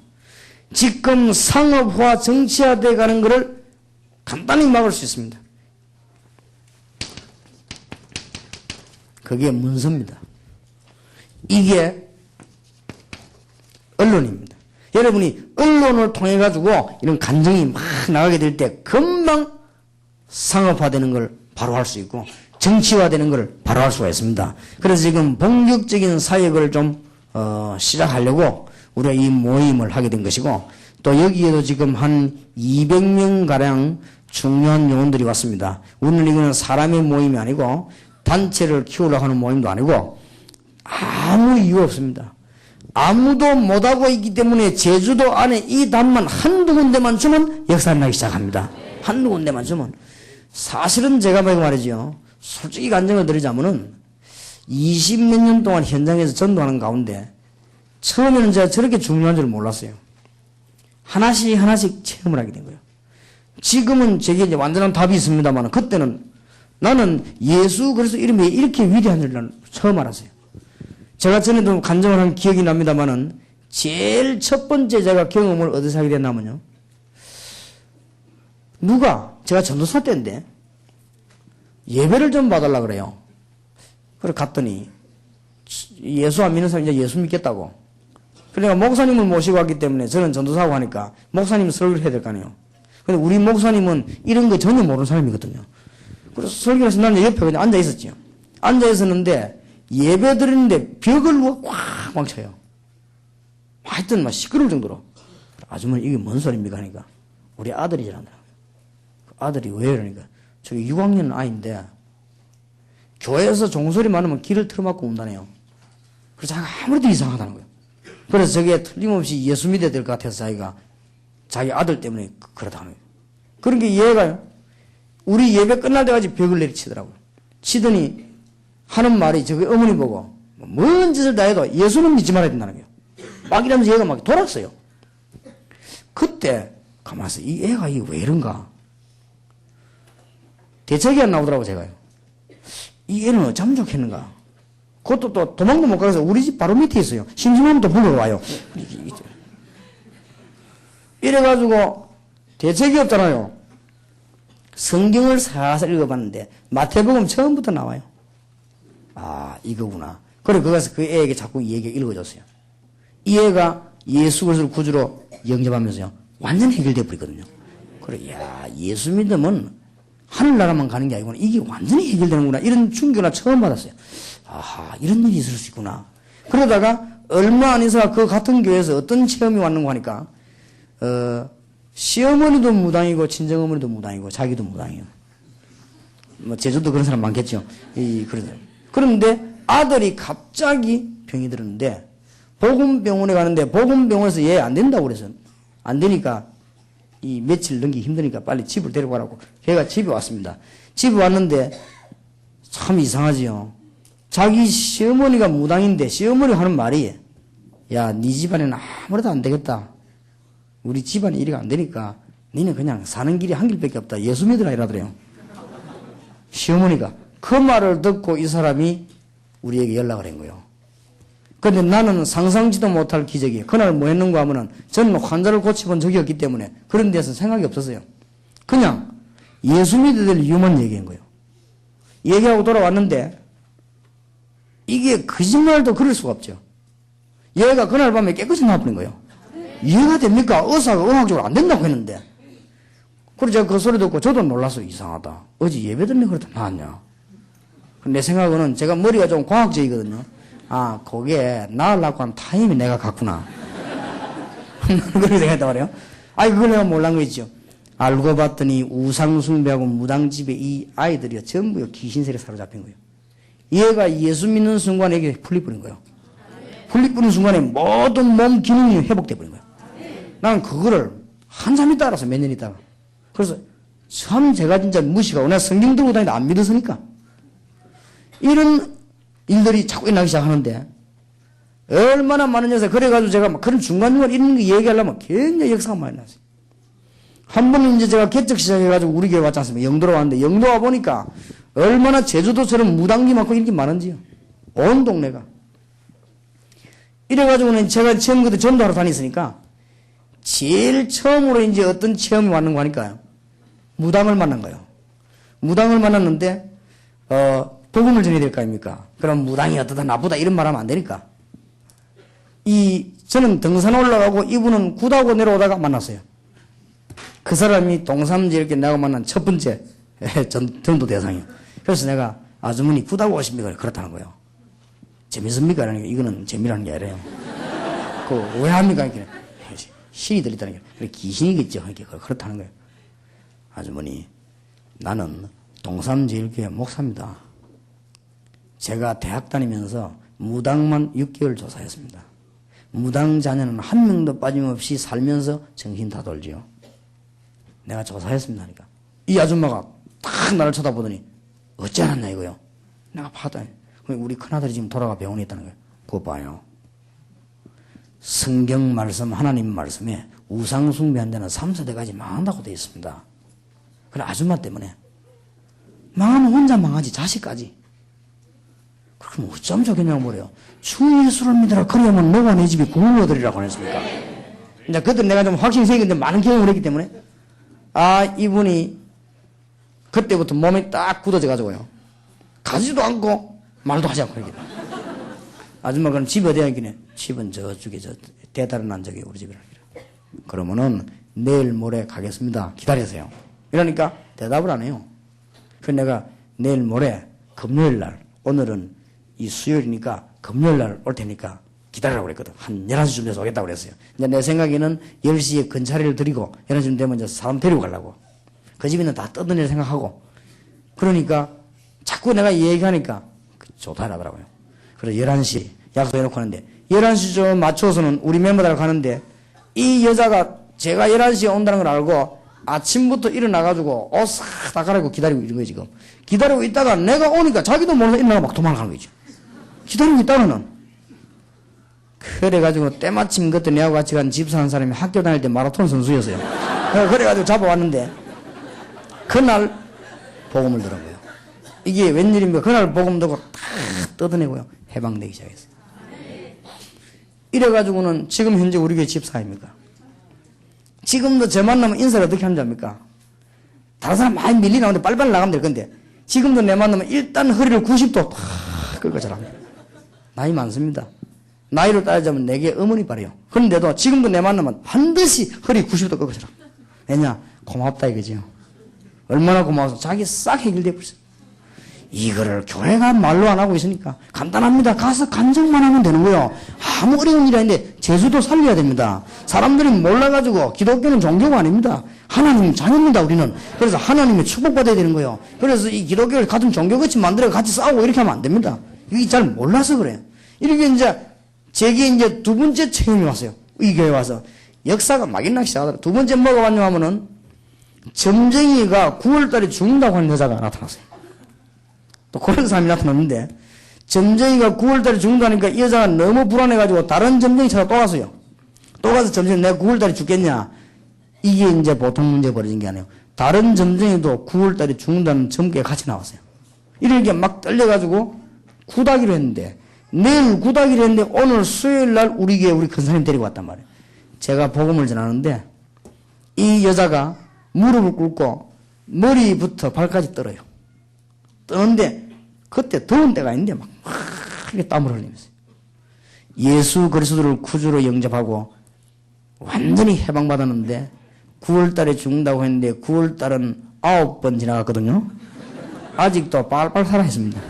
지금 상업화, 정치화되어 가는 것을 간단히 막을 수 있습니다. 그게 문서입니다. 이게 언론입니다. 여러분이 언론을 통해 가지고 이런 간증이 막 나가게 될 때 금방 상업화되는 걸 바로 할 수 있고 정치화되는 걸 바로 할 수가 있습니다. 그래서 지금 본격적인 사역을 좀 시작하려고 우리가 이 모임을 하게 된 것이고, 또 여기에도 지금 한 200명가량 중요한 요원들이 왔습니다. 우리는 이거는 사람의 모임이 아니고 단체를 키우려고 하는 모임도 아니고 아무 이유 없습니다. 아무도 못하고 있기 때문에 제주도 안에 이 답만 한두 군데만 주면 역사가 나기 시작합니다. 한두 군데만 주면. 사실은 제가 말이죠. 솔직히 간증을 드리자면은 20몇 년 동안 현장에서 전도하는 가운데 처음에는 제가 저렇게 중요한 줄 몰랐어요. 하나씩 하나씩 체험을 하게 된 거예요. 지금은 제게 이제 완전한 답이 있습니다만 그때는 나는 예수 그리스도 이름이 이렇게 위대한 줄 처음 알았어요. 제가 전에도 간증을 한 기억이 납니다만은 제일 첫 번째 제가 경험을 어디서 하게 됐냐면요. 제가 전도사 때인데 예배를 좀 봐달라 그래요. 그래 갔더니 예수 안 믿는 사람이 이제 예수 믿겠다고. 그러니까 목사님을 모시고 왔기 때문에 저는 전도사하고 하니까 목사님 설교를 해야 될 거 아니에요. 근데 우리 목사님은 이런 거 전혀 모르는 사람이거든요. 그래서 설교를 해서 나는 옆에 그냥 앉아 있었죠. 앉아 있었는데 예배 드리는데 벽을 꽉 망쳐요. 하여튼 막 시끄러울 정도로. 아주머니 이게 뭔 소리입니까 하니까 우리 아들이란다. 아들이 왜 이러니까 저기 6학년 아이인데 교회에서 종소리 많으면 길을 틀어막고 온다네요. 그래서 자기가 아무래도 이상하다는 거예요. 그래서 저게 틀림없이 예수 믿어야 될 것 같아서 자기가 자기 아들 때문에 그러다는 거예요. 그런 게 얘가요. 우리 예배 끝날 때까지 벽을 내리치더라고요. 치더니 하는 말이 저기 어머니 보고 뭔 짓을 다 해도 예수는 믿지 말아야 된다는 거예요. 막 이러면서 얘가 막 돌았어요. 그때 가만있어. 이 애가 이게 왜 이런가. 대책이 안 나오더라고 제가요. 이 애는 어쩌면 좋겠는가. 그것도 또 도망도 못 가서 우리 집 바로 밑에 있어요. 심심하면 또 불러 와요. 이래가지고 대책이 없잖아요. 성경을 살살 읽어봤는데 마태복음 처음부터 나와요. 아 이거구나. 그래 거기서 그 애에게 자꾸 이 얘기 읽어줬어요. 이 애가 예수 그리스도를 구주로 영접하면서요 완전히 해결돼 버리거든요. 그래 야 예수 믿으면 하늘나라만 가는 게 아니구나. 이게 완전히 해결되는구나. 이런 충격을 처음 받았어요. 아하 이런 일이 있을 수 있구나. 그러다가 얼마 안 있어가 그 같은 교회에서 어떤 체험이 왔는가 하니까 시어머니도 무당이고 친정어머니도 무당이고 자기도 무당이에요. 뭐 제주도 그런 사람 많겠죠. 그런데 아들이 갑자기 병이 들었는데 복음병원에 가는데 복음병원에서 얘 안 된다고 그래서 안 되니까 이 며칠 넘기기 힘드니까 빨리 집을 데려가라고 걔가 집에 왔습니다. 집에 왔는데 참 이상하지요. 자기 시어머니가 무당인데 시어머니가 하는 말이 야 네 집안에는 아무래도 안 되겠다. 우리 집안이 이리가 안 되니까 니는 그냥 사는 길이 한 길밖에 없다. 예수 믿으라 이러더래요. 시어머니가 그 말을 듣고 이 사람이 우리에게 연락을 한 거예요. 그런데 나는 상상지도 못할 기적이에요. 그날 뭐 했는가 하면은 저는 환자를 고쳐본 적이 없기 때문에 그런 데서 생각이 없었어요. 그냥 예수 믿어야 될 이유만 얘기한 거예요. 얘기하고 돌아왔는데 이게 거짓말도 그럴 수가 없죠. 얘가 그날 밤에 깨끗이 나와버린 거예요. 이해가 됩니까? 의사가 의학적으로 안 된다고 했는데. 그래서 제가 그 소리 듣고 저도 놀라서 이상하다. 어제 예배 드리는 그렇다 나왔냐. 내 생각은 제가 머리가 좀 과학적이거든요. 아, 그게 나으려고 한 타임이 내가 갔구나. 그렇게 생각했단 말이에요. 아니, 그걸 내가 몰란 거 있죠. 알고 봤더니 우상숭배하고 무당집에 이 아이들이 전부 귀신세례 사로잡힌 거예요. 얘가 예수 믿는 순간에 이게 풀리버린 거예요. 풀리버린 순간에 모든 몸 기능이 회복돼 버린 거예요. 나는 그거를 한참 있다 알았어, 몇 년 있다가. 그래서 참 제가 진짜 무시가고 내가 성경 들고 다니는데 안 믿어서니까. 이런 일들이 자꾸 일어나기 시작하는데 얼마나 많은 역사 그래가지고 제가 막 그런 중간중간 이런 거 얘기하려면 굉장히 역사가 많이 났어요. 한 번은 이제 제가 개척 시작해가지고 우리 교회 왔지 않습니까? 영도로 왔는데 영도 와보니까 얼마나 제주도처럼 무당기 많고 이렇게 많은지요. 온 동네가. 이래가지고는 제가 처음 그때 전도하러 다녔으니까 제일 처음으로 이제 어떤 체험이 왔는 거 하니까요. 무당을 만난 거예요. 무당을 만났는데 복음을 전해야 될 거 아닙니까? 그럼 무당이 어떠다 나쁘다 이런 말 하면 안 되니까. 저는 등산 올라가고 이분은 굿하고 내려오다가 만났어요. 그 사람이 동삼지 이렇게 내가 만난 첫 번째 전도 대상이에요. 그래서 내가 아주머니 굿하고 오십니까? 그렇다는 거예요. 재밌습니까? 그러니까 이거는 재미라는 게 아니래요. 왜 합니까? 이렇게. 신이 들리다는 게. 귀신이겠죠. 이렇게 그렇다는 거예요. 아주머니, 나는 동삼제일교회 목사입니다. 제가 대학 다니면서 무당만 6개월 조사했습니다. 무당 자녀는 한 명도 빠짐없이 살면서 정신 다 돌지요. 내가 조사했습니다. 하니까. 이 아줌마가 딱 나를 쳐다보더니 어찌 알았냐 이거요. 내가 봤더니 우리 큰아들이 지금 돌아가 병원에 있다는 거예요. 그거 봐요. 성경 말씀, 하나님 말씀에 우상숭배한 데는 3, 4대까지 망한다고 되어 있습니다. 그래, 아줌마 때문에. 망하면 혼자 망하지, 자식까지. 그럼 어쩌면 좋겠냐고 뭐래요. 주 예수를 믿으라. 그래야만 너와 내 집이 구원을 얻으리라고 하셨습니까? 이제 그때 내가 좀 확신이 생겼는데 많은 경험을 했기 때문에 이분이 그때부터 몸이 딱 굳어져 가지고요. 가지도 않고 말도 하지 않고 이렇게. 아줌마 그럼 집이 어디야 있기네. 집은 저쪽에 대다른 저기 우리 집이라. 그러면은 내일 모레 가겠습니다. 기다리세요. 이러니까 대답을 안 해요. 그래서 내가 내일 모레 금요일 날, 오늘은 이 수요일이니까 금요일 날 올 테니까 기다리라고 그랬거든. 한 11시쯤 돼서 오겠다고 그랬어요. 이제 내 생각에는 10시에 근차례를 드리고 11시쯤 되면 이제 사람 데리고 가려고. 그 집에는 다 떠든 일 생각하고. 그러니까 자꾸 내가 얘기하니까 좋다 하더라고요. 그래서 11시 약속해놓고 하는데 11시 좀 맞춰서는 우리 멤버들 가는데 이 여자가 제가 11시에 온다는 걸 알고 아침부터 일어나가지고 옷 싹 다 갈아입고 기다리고 있는 거예요, 지금. 기다리고 있다가 내가 오니까 자기도 몰라서 일어나가 막 도망가는 거죠. 기다리고 있다가는. 그래가지고 때마침 그때 내하고 같이 간 집사 한 사람이 학교 다닐 때 마라톤 선수였어요. 그래가지고 잡아왔는데 그날 복음을 들은 거예요. 이게 웬일입니까? 그날 복음 듣고 탁 뜯어내고요. 해방되기 시작했어요. 이래가지고는 지금 현재 우리 교회 집사입니까? 지금도 저 만나면 인사를 어떻게 하는지 압니까? 다른 사람 많이 밀리 나오는데 빨리빨리 나가면 될 건데 지금도 내 만나면 일단 허리를 90도 탁 긁어 잘합니다. 나이 많습니다. 나이로 따지자면 내게 어머니 빨이요. 그런데도 지금도 내 만나면 반드시 허리 90도 긁어 잘합니다. 왜냐? 고맙다 이거지요. 얼마나 고마워서 자기 싹 해결돼 버렸어요. 이거를 교회가 말로 안 하고 있으니까 간단합니다. 가서 간증만 하면 되는 거예요. 아무 어려운 일이 아닌데 재수도 살려야 됩니다. 사람들이 몰라가지고 기독교는 종교가 아닙니다. 하나님 자녀입니다 우리는. 그래서 하나님의 축복받아야 되는 거예요. 그래서 이 기독교를 같은 종교같이 만들어 같이 싸우고 이렇게 하면 안 됩니다. 이게 잘 몰라서 그래요. 이렇게 이제 제게 이제 두 번째 체험이 왔어요. 이 교회 와서 역사가 막연하게 시작하더라고요. 두 번째 뭐가 왔냐 하면은 점쟁이가 9월달에 죽는다고 하는 여자가 나타났어요. 또 그런 사람이 나타났는데 점쟁이가 9월달에 죽는다니까 이 여자가 너무 불안해가지고 다른 점쟁이 찾아 또 갔어요. 또 가서 점쟁이 내가 9월달에 죽겠냐. 이게 이제 보통 문제 벌어진 게 아니에요. 다른 점쟁이도 9월달에 죽는다는 점괘가 같이 나왔어요. 이렇게 막 떨려가지고 구다기로 했는데 내일 구다기로 했는데 오늘 수요일날 우리 교회 우리 큰사님 데리고 왔단 말이에요. 제가 복음을 전하는데 이 여자가 무릎을 꿇고 머리부터 발까지 떨어요. 떠는데 그때 더운 때가 있는데 막 이렇게 땀을 흘리면서 예수 그리스도를 구주로 영접하고 완전히 해방받았는데 9월달에 죽는다고 했는데 9월달은 9번 지나갔거든요. 아직도 빨빨 살아있습니다.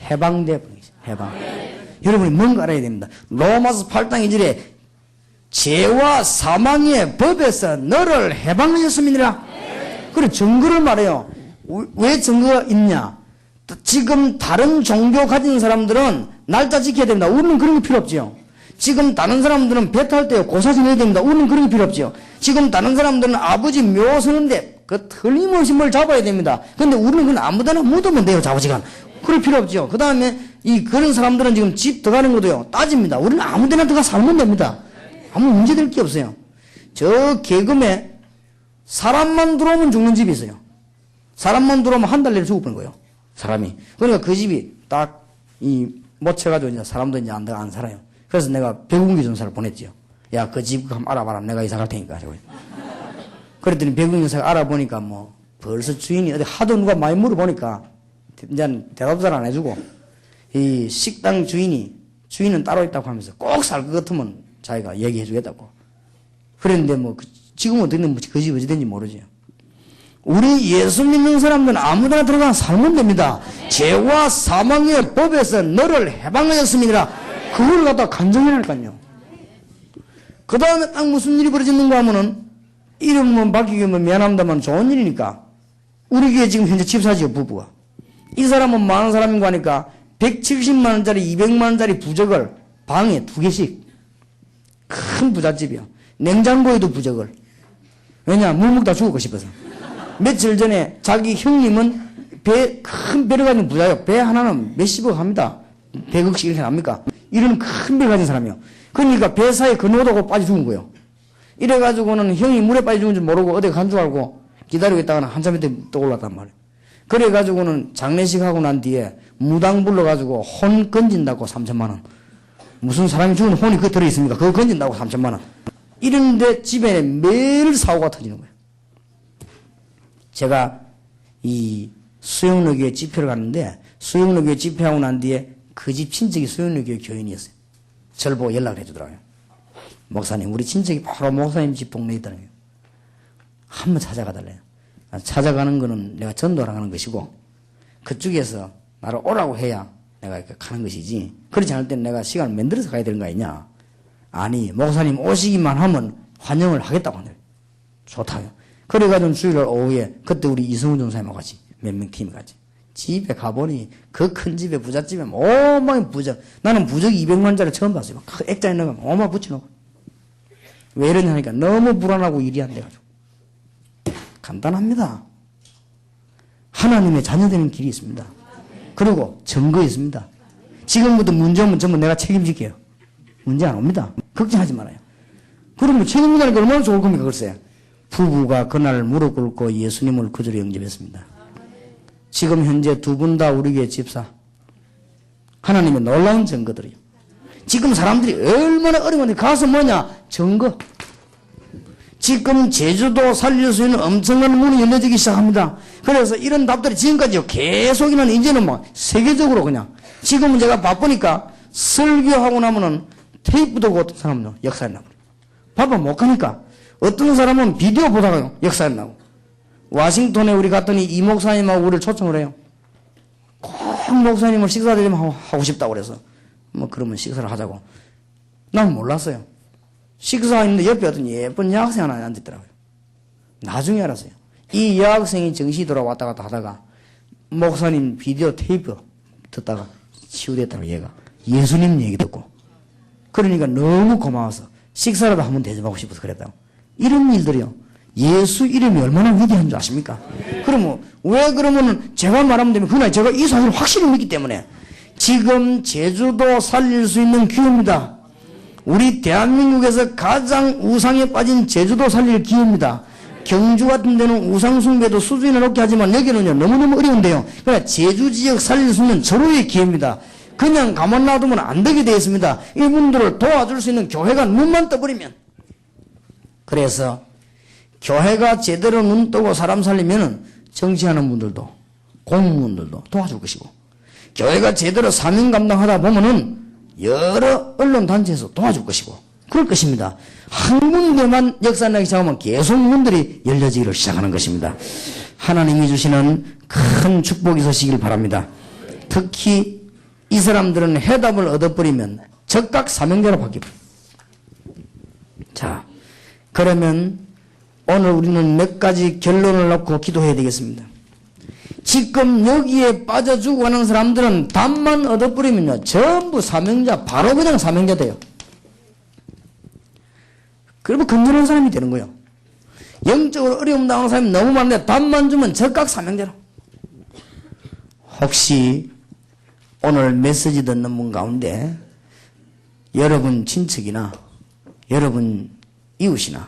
해방돼 버리겠어요. 해방. 여러분이 뭔가 알아야 됩니다. 로마서 8장 2절에 죄와 사망의 법에서 너를 해방하셨음이니라. 그래 증거를 말해요. 왜 증거가 있냐? 지금 다른 종교 가진 사람들은 날짜 지켜야 됩니다. 우리는 그런 게 필요 없지요. 지금 다른 사람들은 배 탈 때 고사지 내야 됩니다. 우리는 그런 게 필요 없지요. 지금 다른 사람들은 아버지 묘 서는데 그 틀림없이 뭘 잡아야 됩니다. 근데 우리는 그냥 아무데나 묻으면 돼요. 좌우지간. 그럴 필요 없지요. 그 다음에 그런 사람들은 지금 집 들어가는 것도요. 따집니다. 우리는 아무데나 들어가 살면 됩니다. 아무 문제될 게 없어요. 저 계금에 사람만 들어오면 죽는 집이 있어요. 사람만 들어오면 한 달 내로 죽어버린 거예요. 사람이. 그러니까 그 집이 딱 못 쳐가지고 이제 사람도 이제 안 살아요. 그래서 내가 배국기 전사를 보냈지요. 야, 그 집 한번 알아봐라. 내가 이사 갈 테니까. 그랬더니 배국기 전사가 알아보니까 뭐 벌써 주인이 어디 하도 누가 많이 물어보니까 이제 대답 잘 안 해주고 이 식당 주인은 따로 있다고 하면서 꼭 살 것 같으면 자기가 얘기해 주겠다고. 그랬는데 뭐 지금은 어떻게 그 집 어찌 된지 모르죠. 우리 예수 믿는 사람들은 아무데나 들어가 살면 됩니다. 죄와 사망의 법에서 너를 해방하였음이니라. 그걸 갖다 간증해라니까요. 그 다음에 딱 무슨 일이 벌어졌는가 하면은 이름은 바뀌면 미안합니다만 좋은 일이니까 우리 교회 지금 현재 집사지요 부부가. 이 사람은 많은 사람인가 하니까 170만 원짜리 200만 원짜리 부적을 방에 2개씩 큰 부잣집이요. 냉장고에도 부적을. 왜냐 물 먹다 죽을까 싶어서. 며칠 전에 자기 형님은 큰 배를 가진 부자요. 배 하나는 몇십억 합니다. 100억씩 이렇게 납니까? 이런 큰 배를 가진 사람이요. 그러니까 배 사이에 건너다고 빠져 죽은 거예요. 이래가지고는 형이 물에 빠져 죽은 줄 모르고 어디 간 줄 알고 기다리고 있다가 한참 밑에 또 올랐단 말이에요. 그래가지고는 장례식 하고 난 뒤에 무당 불러가지고 혼 건진다고 3천만 원. 무슨 사람이 죽은 혼이 그거 들어있습니까? 그거 건진다고 3천만 원. 이런데 집에 매일 사고가 터지는 거예요. 제가 이 수영로교회 집회를 갔는데 수영로교회 집회하고 난 뒤에 그 집 친척이 수영로교회 교인이었어요. 저를 보고 연락을 해주더라고요. 목사님, 우리 친척이 바로 목사님 집 동네에 있다는 거예요. 한번 찾아가 달래요. 찾아가는 거는 내가 전도를 하는 것이고 그쪽에서 나를 오라고 해야 내가 이렇게 가는 것이지 그렇지 않을 때는 내가 시간을 만들어서 가야 되는 거 아니냐. 아니, 목사님 오시기만 하면 환영을 하겠다고 하네요. 좋다요. 그래가지고 주일날 오후에 그때 우리 이성훈 전사님하고 같이 몇 명 팀이 같이 집에 가보니 그 큰 집에 부잣집에 어마어마한 부적. 나는 부적 200만짜리 처음 봤어요. 그 액자에 넣으면 어마 붙여놓고. 왜 이러냐니까 너무 불안하고 일이 안 돼가지고. 간단합니다. 하나님의 자녀되는 길이 있습니다. 그리고 증거 있습니다. 지금부터 문제 오면 전부 내가 책임질게요. 문제 안 옵니다. 걱정하지 말아요. 그러면 책임지다니까 얼마나 좋을 겁니까, 글쎄. 부부가 그날 무릎 꿇고 예수님을 구주로 영접했습니다. 지금 현재 두 분 다 우리 교회 집사. 하나님의 놀라운 증거들이요. 지금 사람들이 얼마나 어려운데 가서 뭐냐? 증거. 지금 제주도 살릴 수 있는 엄청난 문이 열려지기 시작합니다. 그래서 이런 답들이 지금까지 계속이는 이제는 뭐 세계적으로 그냥. 지금은 제가 바쁘니까 설교하고 나면은 테이프 들고 어떤 사람은 역사에 나고. 바빠 못 가니까 어떤 사람은 비디오 보다가 역사에 나고. 워싱턴에 우리 갔더니 이 목사님하고 우리를 초청을 해요. 꼭 목사님을 식사 좀 하고 싶다고 그래서. 뭐 그러면 식사를 하자고. 난 몰랐어요. 식사했는데 옆에 어떤 예쁜 여학생 하나 앉아있더라고요. 나중에 알았어요. 이 여학생이 정신이 돌아왔다 갔다 하다가 목사님 비디오 테이프 듣다가 치유됐다고 얘가. 예수님 얘기 듣고. 그러니까 너무 고마워서 식사라도 한번 대접하고 싶어서 그랬다고. 이런 일들이요. 예수 이름이 얼마나 위대한 줄 아십니까? 그러면 왜 그러면은 제가 말하면 되면 그날 제가 이 사실을 확실히 믿기 때문에 지금 제주도 살릴 수 있는 기회입니다. 우리 대한민국에서 가장 우상에 빠진 제주도 살릴 기회입니다. 경주 같은 데는 우상 숭배도 수준이 높게 하지만 여기는요 너무너무 어려운데요. 그러니까 제주 지역 살릴 수 있는 절호의 기회입니다. 그냥 가만 놔두면 안 되게 되어 있습니다. 이분들을 도와줄 수 있는 교회가 눈만 떠버리면. 그래서 교회가 제대로 눈 뜨고 사람 살리면은 정치하는 분들도 공무원들도 도와줄 것이고 교회가 제대로 사명 감당하다 보면은 여러 언론단체에서 도와줄 것이고 그럴 것입니다. 한 군데만 역사나기 시작하면 계속 문들이 열려지기를 시작하는 것입니다. 하나님이 주시는 큰 축복이 있으시길 바랍니다. 특히 이 사람들은 해답을 얻어버리면 적각 사명자로 바뀝니다. 자, 그러면 오늘 우리는 몇 가지 결론을 놓고 기도해야 되겠습니다. 지금 여기에 빠져 죽어가는 사람들은 답만 얻어버리면요 전부 사명자, 바로 그냥 사명자 돼요. 그러면 건전한 사람이 되는 거예요. 영적으로 어려움 당하는 사람이 너무 많은데 답만 주면 적각 사명자로. 혹시 오늘 메시지 듣는 분 가운데 여러분 친척이나 여러분 이웃이나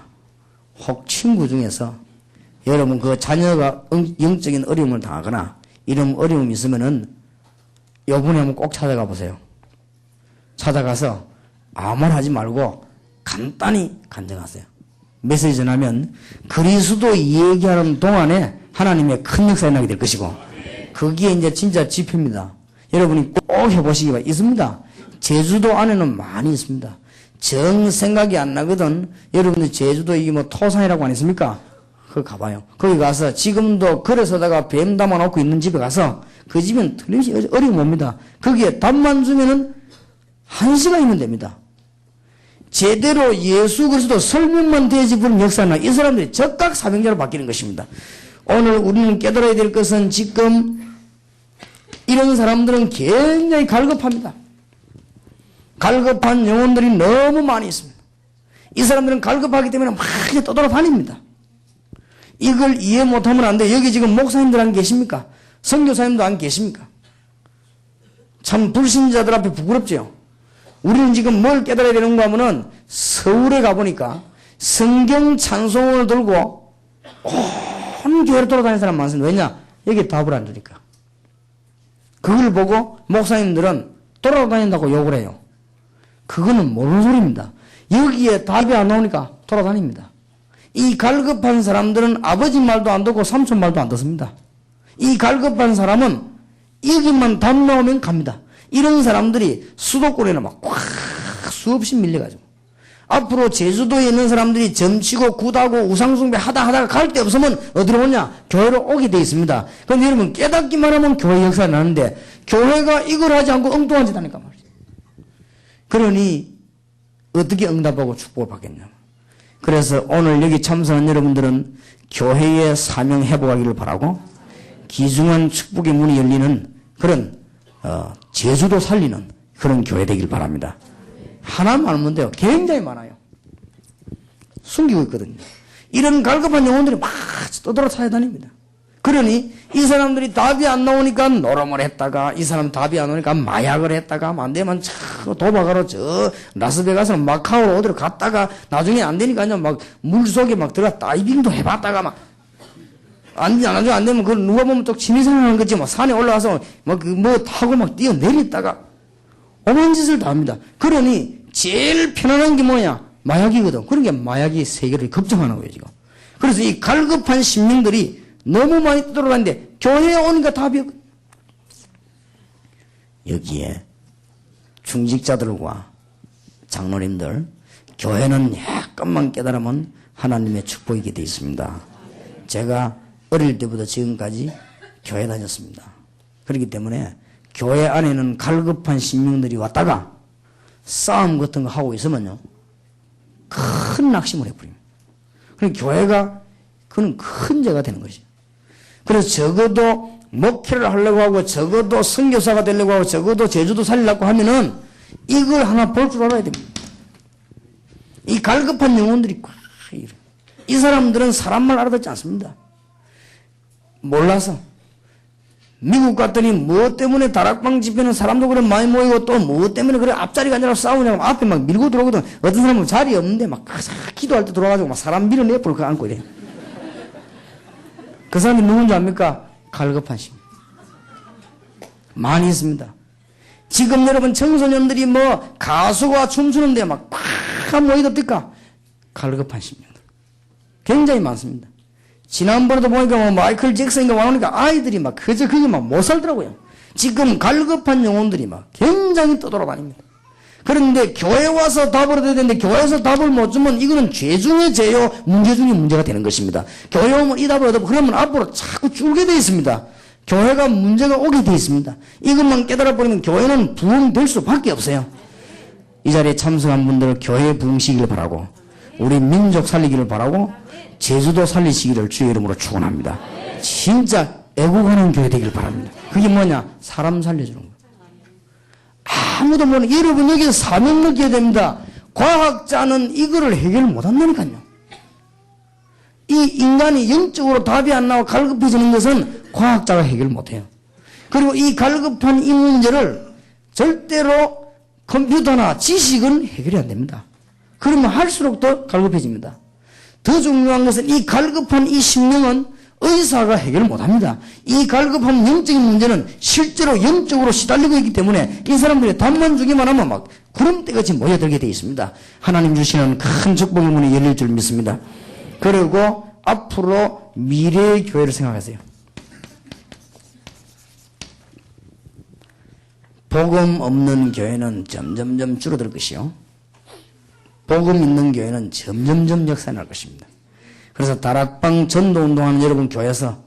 혹 친구 중에서 여러분 그 자녀가 영적인 어려움을 당하거나 이런 어려움이 있으면은 요번에 한번 꼭 찾아가 보세요. 찾아가서 아무 말 하지 말고 간단히 간증하세요. 메시지 전하면 그리스도 얘기하는 동안에 하나님의 큰 역사가 나게 될 것이고 거기에 이제 진짜 집회입니다. 여러분이 꼭 해보시기 바랍니다. 있습니다. 제주도 안에는 많이 있습니다. 정 생각이 안 나거든. 여러분들 제주도 이게 뭐 토산이라고 안 했습니까? 그거 가봐요. 거기 가서 지금도 걸어 서다가 뱀 담아놓고 있는 집에 가서 그 집은 틀림없이 어려움 옵니다. 거기에 답만 주면은 1시간이면 됩니다. 제대로 예수 그리스도 설명만 되지 부른 역사나 이 사람들이 적각 사명자로 바뀌는 것입니다. 오늘 우리는 깨달아야 될 것은 지금 이런 사람들은 굉장히 갈급합니다. 갈급한 영혼들이 너무 많이 있습니다. 이 사람들은 갈급하기 때문에 막 떠돌아다닙니다. 이걸 이해 못하면 안 돼. 여기 지금 목사님들 안 계십니까? 선교사님도 안 계십니까? 참 불신자들 앞에 부끄럽죠. 우리는 지금 뭘 깨달아야 되는가 하면은 서울에 가보니까 성경 찬송을 들고 온 교회를 돌아다니는 사람 많습니다. 왜냐? 여기 답을 안 주니까. 그걸 보고 목사님들은 돌아다닌다고 욕을 해요. 그거는 모르는 소리입니다. 여기에 답이 안 나오니까 돌아다닙니다. 이 갈급한 사람들은 아버지 말도 안 듣고 삼촌 말도 안 듣습니다. 이 갈급한 사람은 여기만 답 나오면 갑니다. 이런 사람들이 수도권에는 막 꽉 수없이 밀려가지고 앞으로 제주도에 있는 사람들이 점치고 굿하고 우상숭배 하다가 갈 데 없으면 어디로 오냐? 교회로 오게 돼 있습니다. 그런데 여러분 깨닫기만 하면 교회 역사가 나는데 교회가 이걸 하지 않고 엉뚱한 짓 하니까 말이죠. 그러니 어떻게 응답하고 축복을 받겠냐. 그래서 오늘 여기 참석한 여러분들은 교회의 사명 회복하기를 바라고 귀중한 축복의 문이 열리는 그런 제주도 살리는 그런 교회 되길 바랍니다. 하나만 알면 돼요. 굉장히 많아요. 숨기고 있거든요. 이런 갈급한 영혼들이 막 떠돌아 찾아다닙니다. 그러니 이 사람들이 답이 안 나오니까 노름을 했다가 이 사람 답이 안 오니까 마약을 했다가 안 되면 도박하러 저 라스베가스는 마카오로 어디로 갔다가 나중에 안 되니까 그냥 막 물속에 막 들어가 다이빙도 해봤다가 막 나중에 안 되면 그걸 누가 보면 또 취미생활 하는 거지 막 산에 올라가서 뭐 타고 막 뛰어내렸다가 오만 짓을 다 합니다. 그러니 제일 편안한 게 뭐냐? 마약이거든. 그러니까 마약이 세계를 걱정하는 거예요, 지금. 그래서 이 갈급한 신명들이 너무 많이 떠돌아가는데 교회에 오니까 답이 없고 여기에 중직자들과 장로님들 교회는 약간만 깨달으면 하나님의 축복이게 되어 있습니다. 제가 어릴 때부터 지금까지 교회 다녔습니다. 그렇기 때문에 교회 안에는 갈급한 신명들이 왔다가 싸움 같은 거 하고 있으면요 큰 낙심을 해버립니다. 그러니까 교회가 그건 큰 죄가 되는 것이죠. 그래서 적어도 목회를 하려고 하고 적어도 선교사가 되려고 하고 적어도 제주도 살리려고 하면은 이걸 하나 볼 줄 알아야 됩니다. 이 갈급한 영혼들이 이 사람들은 사람 말 알아듣지 않습니다. 몰라서 미국 갔더니 무엇 때문에 다락방 집회는 사람도 그래 많이 모이고 또 무엇 때문에 그래 앞자리가 아니라 싸우냐고 앞에 막 밀고 들어오거든. 어떤 사람은 자리 없는데 막 기도할 때 들어와가지고 막 사람 밀어내버려 그거 안고 이래. 그 사람이 누군지 압니까? 갈급한 심. 많이 있습니다. 지금 여러분 청소년들이 뭐 가수가 춤추는데 막 모이답니까? 갈급한 심령들. 굉장히 많습니다. 지난번에도 보니까 뭐 마이클 잭슨인가 와오니까 아이들이 막 그저 그게 막 못 살더라고요. 지금 갈급한 영혼들이 막 굉장히 떠돌아다닙니다. 그런데 교회 와서 답을 얻어야 되는데 교회에서 답을 못 주면 이거는 죄 중에 죄요, 문제 중에 문제가 되는 것입니다. 교회 오면 이 답을 얻어 그러면 앞으로 자꾸 줄게 되어 있습니다. 교회가 문제가 오게 되어 있습니다. 이것만 깨달아버리면 교회는 부흥될 수밖에 없어요. 이 자리에 참석한 분들 교회 부흥시기를 바라고 우리 민족 살리기를 바라고 제주도 살리시기를 주의 이름으로 축원합니다. 진짜 애국하는 교회 되길 바랍니다. 그게 뭐냐? 사람 살려주는 거예요. 아무도 모르는 여러분 여기서 사명 느껴야 됩니다. 과학자는 이거를 해결 못한다니까요. 이 인간이 영적으로 답이 안 나와 갈급해지는 것은 과학자가 해결 못해요. 그리고 이 갈급한 이 문제를 절대로 컴퓨터나 지식은 해결이 안 됩니다. 그러면 할수록 더 갈급해집니다. 더 중요한 것은 이 갈급한 이 심령은 의사가 해결 못합니다. 이 갈급한 영적인 문제는 실제로 영적으로 시달리고 있기 때문에 이 사람들이 답만 주기만 하면 막 구름대같이 모여들게 되어 있습니다. 하나님 주시는 큰 축복의 문이 열릴 줄 믿습니다. 그리고 앞으로 미래의 교회를 생각하세요. 복음 없는 교회는 점점점 줄어들 것이요. 복음 있는 교회는 점점점 역사날 것입니다. 그래서 다락방 전도운동하는 여러분 교회에서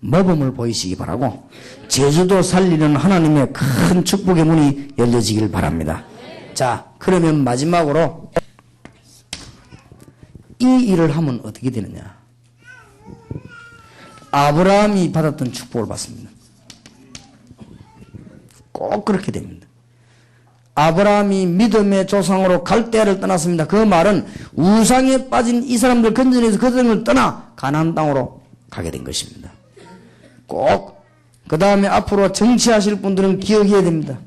모범을 보이시기 바라고 제주도 살리는 하나님의 큰 축복의 문이 열려지길 바랍니다. 자, 그러면 마지막으로 이 일을 하면 어떻게 되느냐? 아브라함이 받았던 축복을 받습니다. 꼭 그렇게 됩니다. 아브라함이 믿음의 조상으로 갈대아를 떠났습니다. 그 말은 우상에 빠진 이 사람들 건져내서 그 땅을 떠나 가나안 땅으로 가게 된 것입니다. 꼭 그 다음에 앞으로 정치하실 분들은 기억해야 됩니다.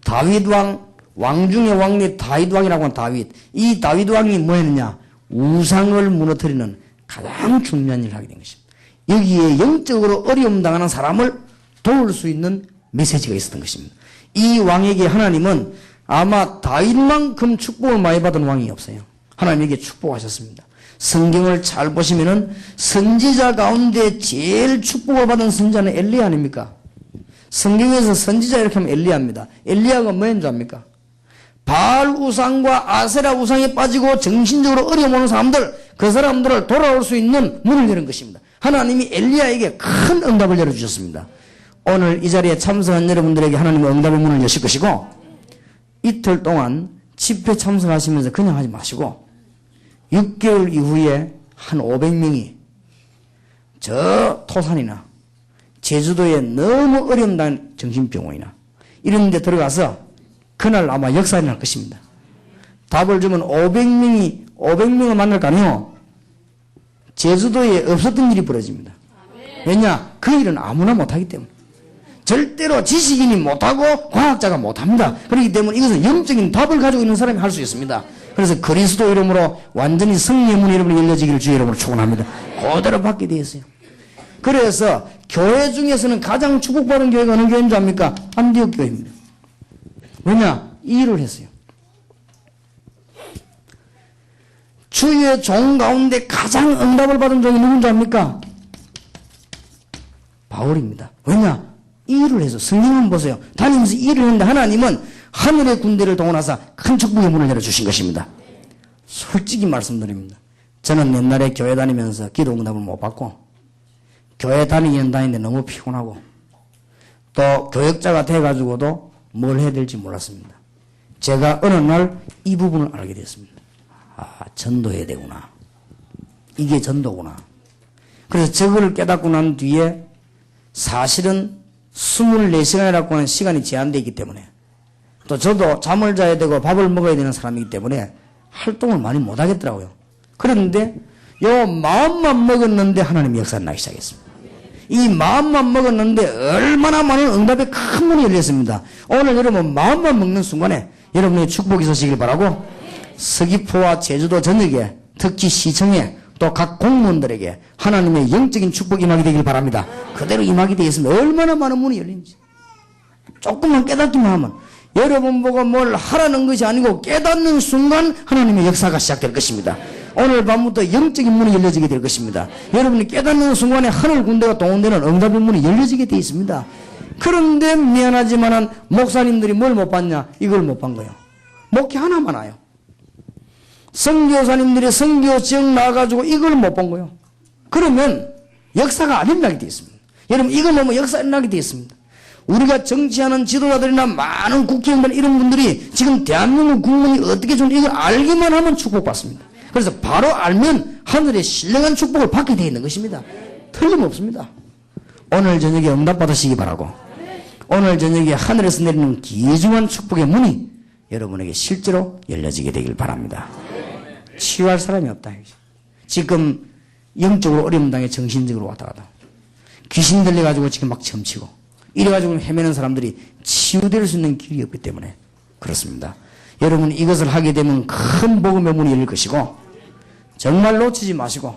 다윗 왕 중의 왕이 다윗 왕이라고 하는 다윗. 이 다윗 왕이 뭐 했느냐? 우상을 무너뜨리는 가장 중요한 일을 하게 된 것입니다. 여기에 영적으로 어려움 당하는 사람을 도울 수 있는 메시지가 있었던 것입니다. 이 왕에게 하나님은 아마 다윗만큼 축복을 많이 받은 왕이 없어요. 하나님에게 축복하셨습니다. 성경을 잘 보시면은 선지자 가운데 제일 축복을 받은 선지자는 엘리야 아닙니까? 성경에서 선지자 이렇게 하면 엘리야입니다. 엘리야가 뭐인 줄 압니까? 바알 우상과 아세라 우상에 빠지고 정신적으로 어려움 오는 사람들, 그 사람들을 돌아올 수 있는 문을 여는 것입니다. 하나님이 엘리야에게 큰 응답을 열어주셨습니다. 오늘 이 자리에 참석한 여러분들에게 하나님은 응답의 문을 여실 것이고, 이틀 동안 집회 참석하시면서 그냥 하지 마시고 6개월 이후에 한 500명이 저 토산이나 제주도에 너무 어려움 당한 정신병원이나 이런 데 들어가서 그날 아마 역사가 날 것입니다. 답을 주면 500명을 만날 거 아니요, 제주도에 없었던 일이 벌어집니다. 왜냐? 그 일은 아무나 못하기 때문에. 절대로 지식인이 못하고 과학자가 못합니다. 그렇기 때문에 이것은 영적인 답을 가지고 있는 사람이 할 수 있습니다. 그래서 그리스도 이름으로 완전히 승리의 문이 여러분이 열려지기를 주의 이름으로 축원합니다. 그대로 받게 되어 있어요. 그래서 교회 중에서는 가장 축복받은 교회가 어느 교회인 줄 압니까? 안디옥 교회입니다. 왜냐? 이 일을 했어요. 주의 종 가운데 가장 응답을 받은 종이 누군지 압니까? 바울입니다. 왜냐? 이 일을 해서 성경을 보세요. 다니면서 이 일을 했는데 하나님은 하늘의 군대를 동원하사 큰 축복의 문을 열어주신 것입니다. 솔직히 말씀드립니다. 저는 옛날에 교회 다니면서 기도 응답을 못 받고 교회 다니기는 다니는데 너무 피곤하고 또 교역자가 돼가지고도 뭘 해야 될지 몰랐습니다. 제가 어느 날 이 부분을 알게 됐습니다. 아, 전도해야 되구나. 이게 전도구나. 그래서 저거를 깨닫고 난 뒤에 사실은 24시간이라고 하는 시간이 제한되어 있기 때문에 또 저도 잠을 자야 되고 밥을 먹어야 되는 사람이기 때문에 활동을 많이 못 하겠더라고요. 그런데 요 마음만 먹었는데 하나님의 역사가 나기 시작했습니다. 이 마음만 먹었는데 얼마나 많은 응답의 큰 문이 열렸습니다. 오늘 여러분 마음만 먹는 순간에 여러분의 축복이 있으시길 바라고, 서귀포와 제주도 전역에 특히 시청에 또 각 공무원들에게 하나님의 영적인 축복이 임하게 되길 바랍니다. 그대로 임하게 되어 있으면 얼마나 많은 문이 열리는지. 조금만 깨닫기만 하면 여러분 보고 뭘 하라는 것이 아니고 깨닫는 순간 하나님의 역사가 시작될 것입니다. 오늘 밤부터 영적인 문이 열려지게 될 것입니다. 여러분이 깨닫는 순간에 하늘 군대가 동원되는 응답의 문이 열려지게 되어 있습니다. 그런데 미안하지만은 목사님들이 뭘 못 봤냐? 이걸 못 본 거예요. 목회 하나만 와요. 선교사님들이 선교 지역 나와가지고 이걸 못 본 거예요. 그러면 역사가 안 일어나게 되어 있습니다. 여러분 이걸 보면 역사가 일어나게 되어 있습니다. 우리가 정치하는 지도자들이나 많은 국회의원들 이런 분들이 지금 대한민국 국민이 어떻게 좀 이걸 알기만 하면 축복받습니다. 그래서 바로 알면 하늘의 신령한 축복을 받게 되어 있는 것입니다. 틀림없습니다. 오늘 저녁에 응답 받으시기 바라고, 오늘 저녁에 하늘에서 내리는 귀중한 축복의 문이 여러분에게 실제로 열려지게 되길 바랍니다. 치유할 사람이 없다. 지금 영적으로 어려움 당해 정신적으로 왔다 갔다. 귀신 들려가지고 지금 막 점치고 이래가지고 헤매는 사람들이 치유될 수 있는 길이 없기 때문에 그렇습니다. 여러분 이것을 하게 되면 큰 복음의 문이 열릴 것이고 정말 놓치지 마시고,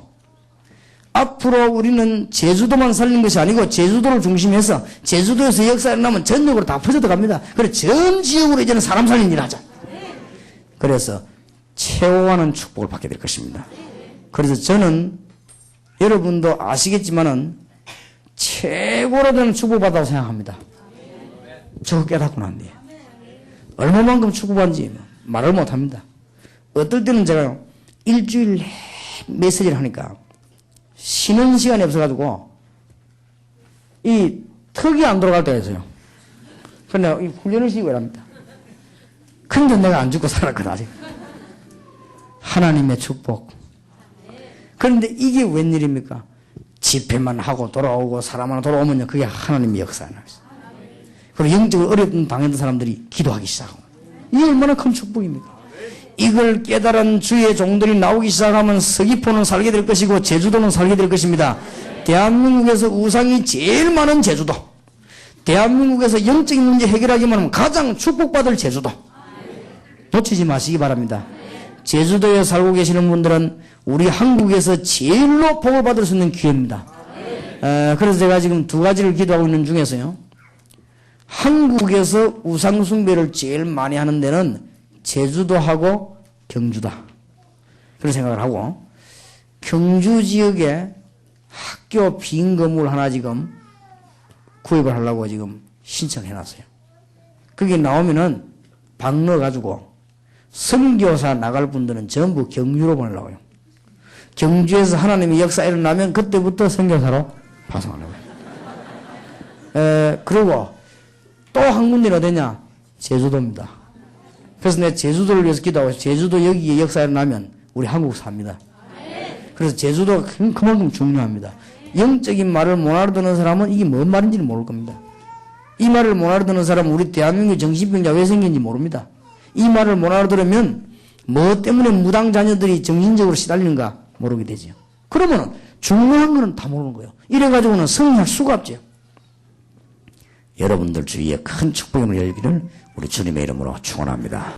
앞으로 우리는 제주도만 살린 것이 아니고 제주도를 중심해서 제주도에서 역사가 일어나면 전역으로 다 퍼져 들어갑니다. 그래서 전 지역으로 이제는 사람 살린 일을 하자. 그래서 최후하는 축복을 받게 될 것입니다. 그래서 저는 여러분도 아시겠지만은 최고로 되는 축복을 받았다고 생각합니다. 저거 깨닫고 난 뒤에 얼마만큼 축복받는지 말을 못합니다. 어떨 때는 제가 일주일 메시지를 하니까 쉬는 시간이 없어가지고 이 턱이 안 돌아갈 때가 있어요. 그런데 이 훈련을 시키고 이랍니다. 근데 내가 안 죽고 살았거든 아직. 하나님의 축복. 그런데 이게 웬일입니까? 집회만 하고 돌아오고 사람 하나 돌아오면요 그게 하나님의 역사가 나있어요. 그리고 영적으로 어렵던 당했던 사람들이 기도하기 시작하고, 이게 얼마나 큰 축복입니까? 이걸 깨달은 주의 종들이 나오기 시작하면 서귀포는 살게 될 것이고 제주도는 살게 될 것입니다. 대한민국에서 우상이 제일 많은 제주도, 대한민국에서 영적인 문제 해결하기만 하면 가장 축복받을 제주도, 놓치지 마시기 바랍니다. 제주도에 살고 계시는 분들은 우리 한국에서 제일로 복을 받을 수 있는 기회입니다. 그래서 제가 지금 두 가지를 기도하고 있는 중에서요. 한국에서 우상숭배를 제일 많이 하는 데는 제주도하고 경주다. 그런 생각을 하고, 경주 지역에 학교 빈 건물 하나 지금 구입을 하려고 지금 신청해놨어요. 거기 나오면은 방 넣어가지고 선교사 나갈 분들은 전부 경주로 보내려고요. 경주에서 하나님의 역사 일어나면 그때부터 선교사로 파송하려고요. 그리고 또 한 군데는 어디냐? 제주도입니다. 그래서 내가 제주도를 위해서 기도하고, 제주도 여기에 역사 일어나면 우리 한국 삽니다. 그래서 제주도가 그만큼 중요합니다. 영적인 말을 못 알아듣는 사람은 이게 뭔 말인지는 모를 겁니다. 이 말을 못 알아듣는 사람은 우리 대한민국 정신병자 왜 생긴지 모릅니다. 이 말을 못 알아들으면 뭐 때문에 무당 자녀들이 정신적으로 시달리는가 모르게 되죠. 그러면은 중요한 거는 다 모르는 거예요. 이래가지고는 성행할 수가 없죠. 여러분들 주위에 큰 축복을 열기를 우리 주님의 이름으로 축원합니다.